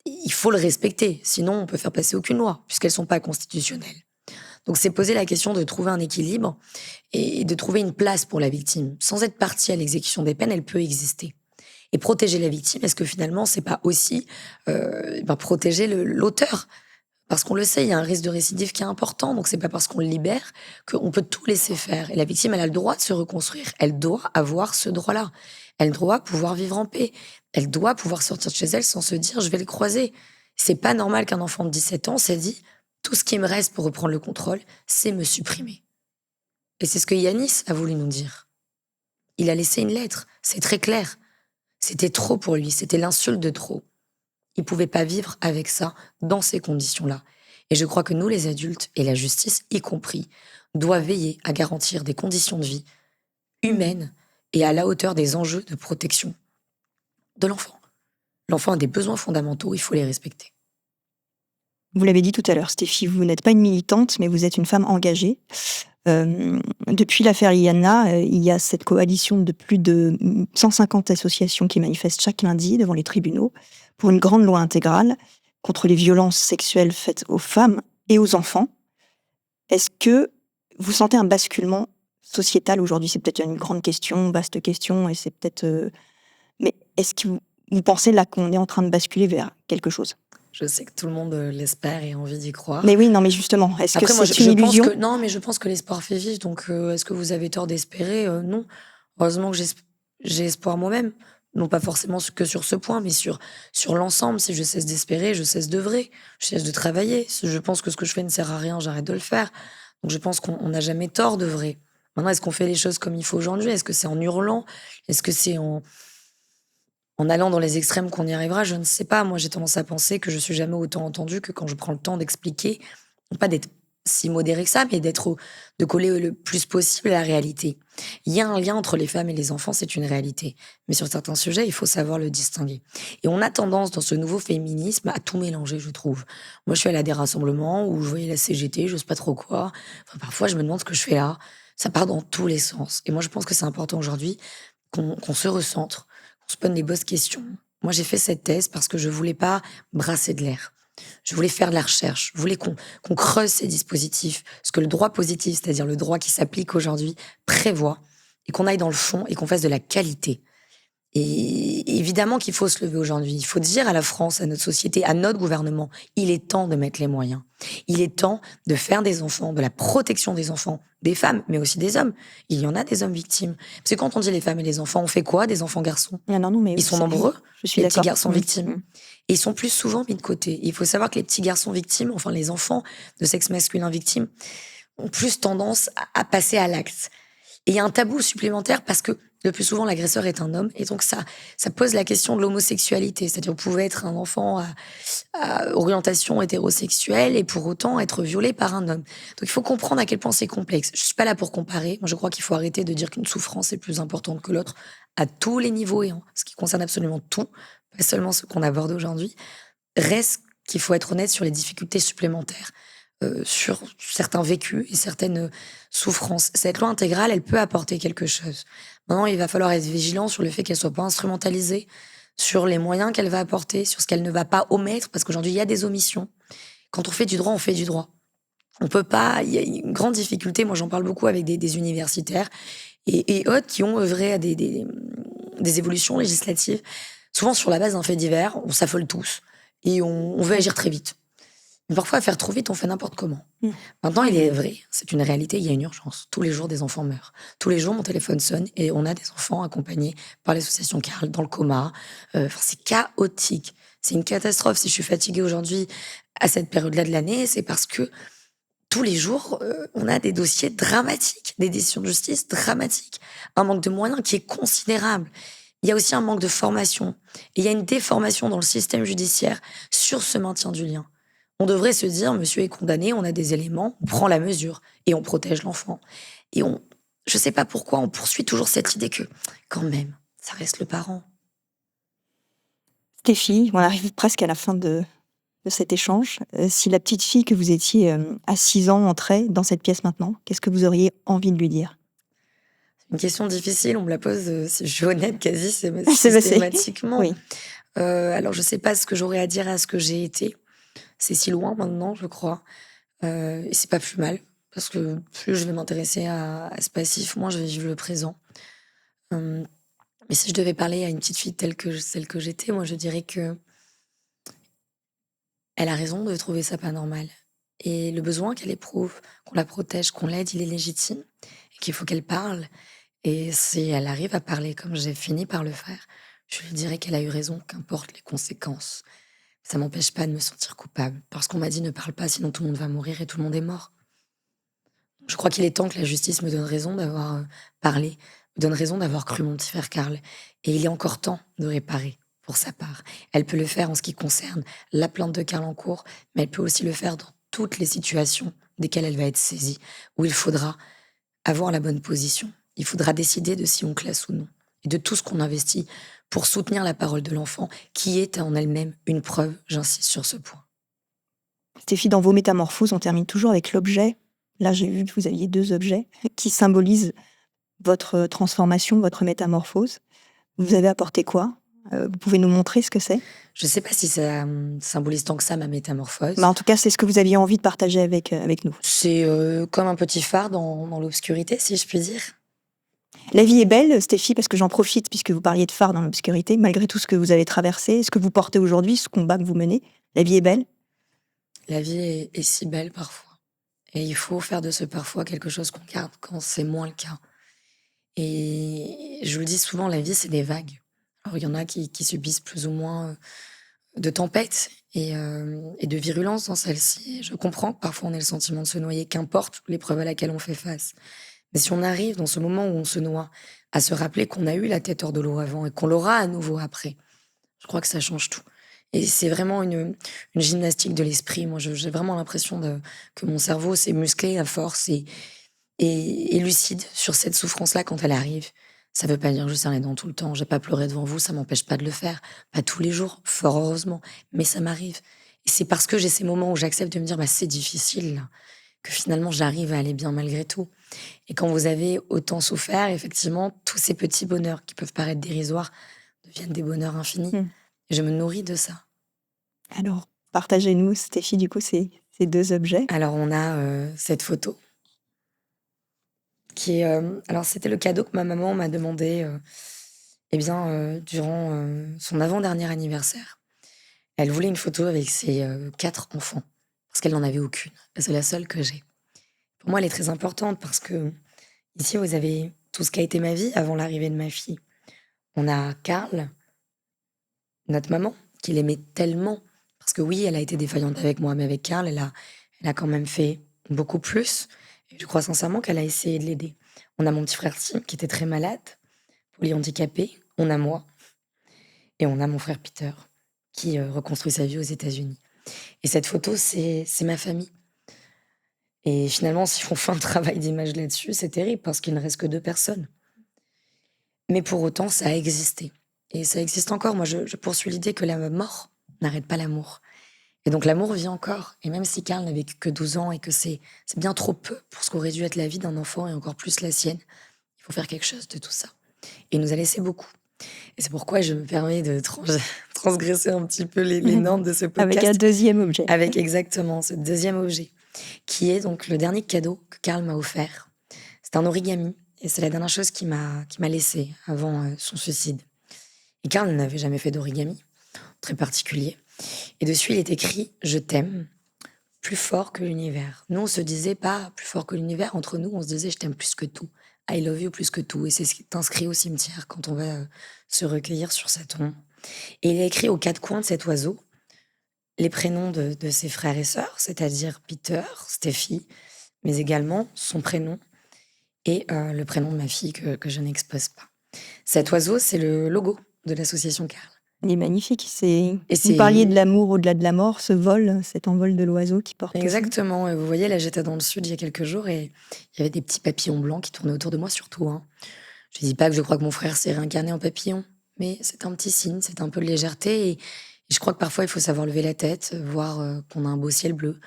Il faut le respecter, sinon on peut faire passer aucune loi, puisqu'elles sont pas constitutionnelles. Donc c'est poser la question de trouver un équilibre et de trouver une place pour la victime. Sans être partie à l'exécution des peines, elle peut exister. Et protéger la victime, est-ce que finalement c'est pas aussi protéger l'auteur ? Parce qu'on le sait, il y a un risque de récidive qui est important, donc c'est pas parce qu'on le libère qu'on peut tout laisser faire. Et la victime, elle a le droit de se reconstruire. Elle doit avoir ce droit-là. Elle doit pouvoir vivre en paix. Elle doit pouvoir sortir de chez elle sans se dire « je vais le croiser ». C'est pas normal qu'un enfant de 17 ans s'est dit « tout ce qui me reste pour reprendre le contrôle, c'est me supprimer ». Et c'est ce que Yanis a voulu nous dire. Il a laissé une lettre, c'est très clair. C'était trop pour lui, c'était l'insulte de trop. Il ne pouvait pas vivre avec ça, dans ces conditions-là. Et je crois que nous, les adultes, et la justice y compris, doivent veiller à garantir des conditions de vie humaines et à la hauteur des enjeux de protection de l'enfant. L'enfant a des besoins fondamentaux, il faut les respecter. Vous l'avez dit tout à l'heure, Stéphie, vous n'êtes pas une militante, mais vous êtes une femme engagée. Depuis l'affaire Iliana, il y a cette coalition de plus de 150 associations qui manifestent chaque lundi devant les tribunaux pour une grande loi intégrale contre les violences sexuelles faites aux femmes et aux enfants. Est-ce que vous sentez un basculement sociétal aujourd'hui ? C'est peut-être une grande question, vaste question, et c'est peut-être... Mais est-ce que vous pensez là qu'on est en train de basculer vers quelque chose ? Je sais que tout le monde l'espère et a envie d'y croire. Mais oui, non, mais justement, est-ce Après, que moi, c'est une illusion ? Non, mais je pense que l'espoir fait vivre, donc est-ce que vous avez tort d'espérer ? Non. Heureusement que j'ai espoir moi-même. Non pas forcément que sur ce point, mais sur l'ensemble. Si je cesse d'espérer, je cesse d'œuvrer, je cesse de travailler. Si je pense que ce que je fais ne sert à rien, j'arrête de le faire. Donc je pense qu'on n'a jamais tort d'œuvrer. Maintenant, est-ce qu'on fait les choses comme il faut aujourd'hui ? Est-ce que c'est en hurlant ? Est-ce que c'est en allant dans les extrêmes qu'on y arrivera ? Je ne sais pas. Moi, j'ai tendance à penser que je suis jamais autant entendue que quand je prends le temps d'expliquer, non pas d'être si modéré que ça, mais de coller le plus possible à la réalité. Il y a un lien entre les femmes et les enfants, c'est une réalité. Mais sur certains sujets, il faut savoir le distinguer. Et on a tendance, dans ce nouveau féminisme, à tout mélanger, je trouve. Moi, je suis allée à des rassemblements où je voyais la CGT, je sais pas trop quoi. Enfin, parfois, je me demande ce que je fais là. Ça part dans tous les sens. Et moi, je pense que c'est important aujourd'hui qu'on se recentre, qu'on se pose les bonnes questions. Moi, j'ai fait cette thèse parce que je voulais pas brasser de l'air. Je voulais faire de la recherche. Je voulais qu'on creuse ces dispositifs. Ce que le droit positif, c'est-à-dire le droit qui s'applique aujourd'hui, prévoit. Et qu'on aille dans le fond et qu'on fasse de la qualité. Et évidemment qu'il faut se lever aujourd'hui. Il faut dire à la France, à notre société, à notre gouvernement, il est temps de mettre les moyens. Il est temps de faire des enfants, de la protection des enfants, des femmes, mais aussi des hommes. Il y en a des hommes victimes. Parce que quand on dit les femmes et les enfants, on fait quoi des enfants garçons ? Non, mais ils sont nombreux, je suis les petits d'accord. garçons victimes. Et ils sont plus souvent mis de côté. Il faut savoir que les petits garçons victimes, enfin les enfants de sexe masculin victimes, ont plus tendance à passer à l'acte. Et il y a un tabou supplémentaire parce que le plus souvent, l'agresseur est un homme. Et donc, ça pose la question de l'homosexualité. C'est-à-dire, vous pouvez être un enfant à orientation hétérosexuelle et pour autant être violé par un homme. Donc, il faut comprendre à quel point c'est complexe. Je suis pas là pour comparer. Moi, je crois qu'il faut arrêter de dire qu'une souffrance est plus importante que l'autre à tous les niveaux et en ce qui concerne absolument tout, pas seulement ce qu'on aborde aujourd'hui. Reste qu'il faut être honnête sur les difficultés supplémentaires. Sur certains vécus et certaines souffrances. Cette loi intégrale, elle peut apporter quelque chose. Maintenant, il va falloir être vigilant sur le fait qu'elle soit pas instrumentalisée, sur les moyens qu'elle va apporter, sur ce qu'elle ne va pas omettre, parce qu'aujourd'hui, il y a des omissions. Quand on fait du droit, on fait du droit. On peut pas... Il y a une grande difficulté, moi j'en parle beaucoup avec des universitaires, et autres qui ont œuvré à des évolutions législatives, souvent sur la base d'un fait divers, on s'affole tous et on veut agir très vite. Mais parfois, à faire trop vite, on fait n'importe comment. Maintenant, il est vrai, c'est une réalité, il y a une urgence. Tous les jours, des enfants meurent. Tous les jours, mon téléphone sonne et on a des enfants accompagnés par l'association Carl dans le coma. C'est chaotique. C'est une catastrophe. Si je suis fatiguée aujourd'hui, à cette période-là de l'année, c'est parce que tous les jours, on a des dossiers dramatiques, des décisions de justice dramatiques. Un manque de moyens qui est considérable. Il y a aussi un manque de formation. Et il y a une déformation dans le système judiciaire sur ce maintien du lien. On devrait se dire, monsieur est condamné, on a des éléments, on prend la mesure et on protège l'enfant. Et je sais pas pourquoi, on poursuit toujours cette idée que, quand même, ça reste le parent. Stéphie, on arrive presque à la fin de cet échange. Si la petite fille que vous étiez à 6 ans entrait dans cette pièce maintenant, qu'est-ce que vous auriez envie de lui dire ? C'est une question difficile, on me la pose, si je suis honnête, quasi C'est systématiquement. oui. Alors, je sais pas ce que j'aurais à dire à ce que j'ai été. C'est si loin maintenant, je crois. Et c'est pas plus mal, parce que plus je vais m'intéresser à ce passif, moins je vais vivre le présent. Mais si je devais parler à une petite fille celle que j'étais, moi je dirais que elle a raison de trouver ça pas normal. Et le besoin qu'elle éprouve, qu'on la protège, qu'on l'aide, il est légitime. Et qu'il faut qu'elle parle. Et si elle arrive à parler comme j'ai fini par le faire, je lui dirais qu'elle a eu raison, qu'importe les conséquences. Ça m'empêche pas de me sentir coupable. Parce qu'on m'a dit ne parle pas, sinon tout le monde va mourir et tout le monde est mort. Je crois qu'il est temps que la justice me donne raison d'avoir parlé, me donne raison d'avoir cru mon petit frère Karl. Et il est encore temps de réparer pour sa part. Elle peut le faire en ce qui concerne la plainte de Karl en cours, mais elle peut aussi le faire dans toutes les situations desquelles elle va être saisie, où il faudra avoir la bonne position. Il faudra décider de si on classe ou non, et de tout ce qu'on investit pour soutenir la parole de l'enfant, qui est en elle-même une preuve, j'insiste sur ce point. Stéphie, dans vos métamorphoses, on termine toujours avec l'objet. Là, j'ai vu que vous aviez 2 objets qui symbolisent votre transformation, votre métamorphose. Vous avez apporté quoi ? Vous pouvez nous montrer ce que c'est ? Je sais pas si ça symbolise tant que ça ma métamorphose. En tout cas, c'est ce que vous aviez envie de partager avec nous. C'est comme un petit phare dans l'obscurité, si je puis dire. La vie est belle, Stéphie, parce que j'en profite, puisque vous parliez de phare dans l'obscurité, malgré tout ce que vous avez traversé, ce que vous portez aujourd'hui, ce combat que vous menez. La vie est belle ? La vie est si belle parfois. Et il faut faire de ce parfois quelque chose qu'on garde quand c'est moins le cas. Et je vous le dis souvent, la vie, c'est des vagues. Alors, il y en a qui subissent plus ou moins de tempêtes et de virulence dans celle-ci. Je comprends que parfois on ait le sentiment de se noyer, qu'importe l'épreuve à laquelle on fait face. Mais si on arrive dans ce moment où on se noie à se rappeler qu'on a eu la tête hors de l'eau avant et qu'on l'aura à nouveau après, je crois que ça change tout. Et c'est vraiment une gymnastique de l'esprit. Moi, j'ai vraiment l'impression que mon cerveau s'est musclé à force et lucide sur cette souffrance-là quand elle arrive. Ça veut pas dire que je serre les dents tout le temps. J'ai pas pleuré devant vous, ça m'empêche pas de le faire. Pas tous les jours, fort heureusement. Mais ça m'arrive. Et c'est parce que j'ai ces moments où j'accepte de me dire, c'est difficile, là, que finalement j'arrive à aller bien malgré tout. Et quand vous avez autant souffert, effectivement, tous ces petits bonheurs qui peuvent paraître dérisoires deviennent des bonheurs infinis. Et je me nourris de ça. Alors, partagez-nous, Stéphie, du coup, ces 2 objets. Alors, on a cette photo qui est... alors, c'était le cadeau que ma maman m'a demandé durant son avant-dernier anniversaire. Elle voulait une photo avec ses 4 enfants, parce qu'elle n'en avait aucune. C'est la seule que j'ai. Pour moi, elle est très importante parce que ici, vous avez tout ce qu'a été ma vie avant l'arrivée de ma fille. On a Karl, notre maman, qui l'aimait tellement. Parce que oui, elle a été défaillante avec moi, mais avec Karl, elle a quand même fait beaucoup plus. Et je crois sincèrement qu'elle a essayé de l'aider. On a mon petit frère Tim, qui était très malade, polyhandicapé. On a moi. Et on a mon frère Peter, qui reconstruit sa vie aux États-Unis. Et cette photo, c'est ma famille. Et finalement, si on fait un travail d'image là-dessus, c'est terrible, parce qu'il ne reste que 2 personnes. Mais pour autant, ça a existé. Et ça existe encore. Moi, je poursuis l'idée que la mort n'arrête pas l'amour. Et donc l'amour vit encore. Et même si Karl n'a vécu que 12 ans et que c'est bien trop peu pour ce qu'aurait dû être la vie d'un enfant et encore plus la sienne, il faut faire quelque chose de tout ça. Et il nous a laissé beaucoup. Et c'est pourquoi je me permets de transgresser un petit peu les normes de ce podcast. Avec un 2e objet. Avec exactement ce 2e objet, qui est donc le dernier cadeau que Karl m'a offert. C'est un origami Et c'est la dernière chose qui m'a laissée avant son suicide. Et Karl n'avait jamais fait d'origami, très particulier. Et dessus, il est écrit « Je t'aime, plus fort que l'univers ». Nous, on se disait pas « plus fort que l'univers ». Entre nous, on se disait « Je t'aime plus que tout ». I love you plus que tout. Et c'est ce qui est inscrit au cimetière quand on va se recueillir sur sa tombe. Et il a écrit aux quatre coins de cet oiseau les prénoms de ses frères et sœurs, c'est-à-dire Peter, Steffi, mais également son prénom et le prénom de ma fille que je n'expose pas. Cet oiseau, c'est le logo de l'association Karl. Il est magnifique. Et Vous parliez de l'amour au-delà de la mort, ce vol, cet envol de l'oiseau qui porte. Exactement. Et vous voyez, là, j'étais dans le sud il y a quelques jours et il y avait des petits papillons blancs qui tournaient autour de moi, surtout. Je ne dis pas que je crois que mon frère s'est réincarné en papillon, mais c'est un petit signe, c'est un peu de légèreté. Et je crois que parfois, il faut savoir lever la tête, voir qu'on a un beau ciel bleu,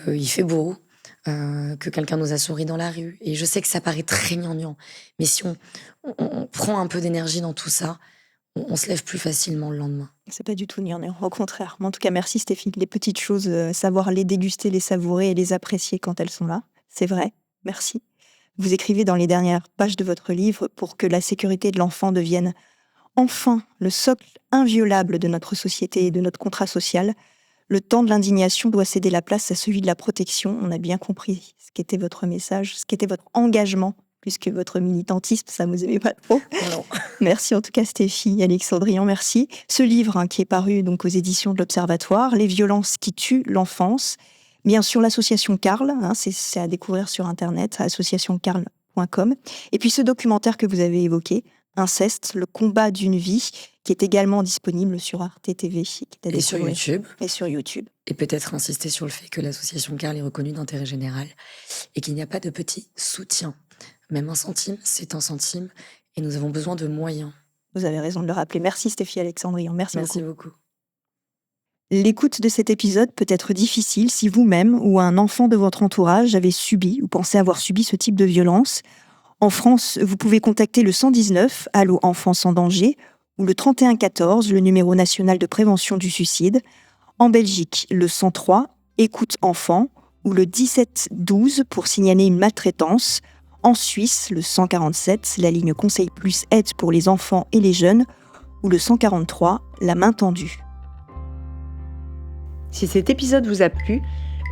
qu'il fait beau, que quelqu'un nous a souri dans la rue. Et je sais que ça paraît très gnangnan, mais si on prend un peu d'énergie dans tout ça, on se lève plus facilement le lendemain. C'est pas du tout gnangnan, au contraire. Mais en tout cas, merci Stéphie. Les petites choses, savoir les déguster, les savourer et les apprécier quand elles sont là, c'est vrai. Merci. Vous écrivez dans les dernières pages de votre livre pour que la sécurité de l'enfant devienne enfin le socle inviolable de notre société et de notre contrat social. Le temps de l'indignation doit céder la place à celui de la protection. On a bien compris ce qu'était votre message, ce qu'était votre engagement, puisque votre militantisme, ça ne vous aimait pas trop. Non. Merci en tout cas Stéphie, Alexandrian, merci. Ce livre qui est paru donc aux éditions de l'Observatoire, Les violences qui tuent l'enfance. Bien sûr, l'association Karl, c'est à découvrir sur Internet, associationkarl.com. Et puis ce documentaire que vous avez évoqué, Inceste, le combat d'une vie, qui est également disponible sur Arte TV. Et sur YouTube. Et sur YouTube. Et peut-être insister sur le fait que l'association Karl est reconnue d'intérêt général et qu'il n'y a pas de petit soutien. Même 1 centime, c'est 1 centime et nous avons besoin de moyens. Vous avez raison de le rappeler. Merci Stéphie Alexandrian, merci beaucoup. L'écoute de cet épisode peut être difficile si vous-même ou un enfant de votre entourage avez subi ou pensez avoir subi ce type de violence. En France, vous pouvez contacter le 119, Allô Enfance en danger, ou le 3114, le numéro national de prévention du suicide. En Belgique, le 103, Écoute Enfant, ou le 1712 pour signaler une maltraitance. En Suisse, le 147, la ligne Conseil Plus aide pour les enfants et les jeunes, ou le 143, la main tendue. Si cet épisode vous a plu,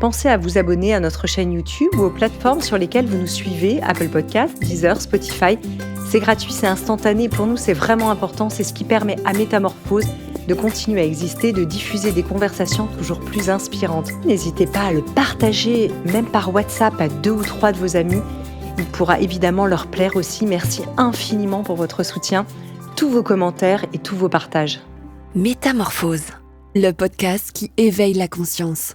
pensez à vous abonner à notre chaîne YouTube ou aux plateformes sur lesquelles vous nous suivez, Apple Podcasts, Deezer, Spotify. C'est gratuit, c'est instantané. Pour nous, c'est vraiment important. C'est ce qui permet à Métamorphose de continuer à exister, de diffuser des conversations toujours plus inspirantes. N'hésitez pas à le partager, même par WhatsApp, à 2 ou 3 de vos amis. Il pourra évidemment leur plaire aussi. Merci infiniment pour votre soutien, tous vos commentaires et tous vos partages. Métamorphose, le podcast qui éveille la conscience.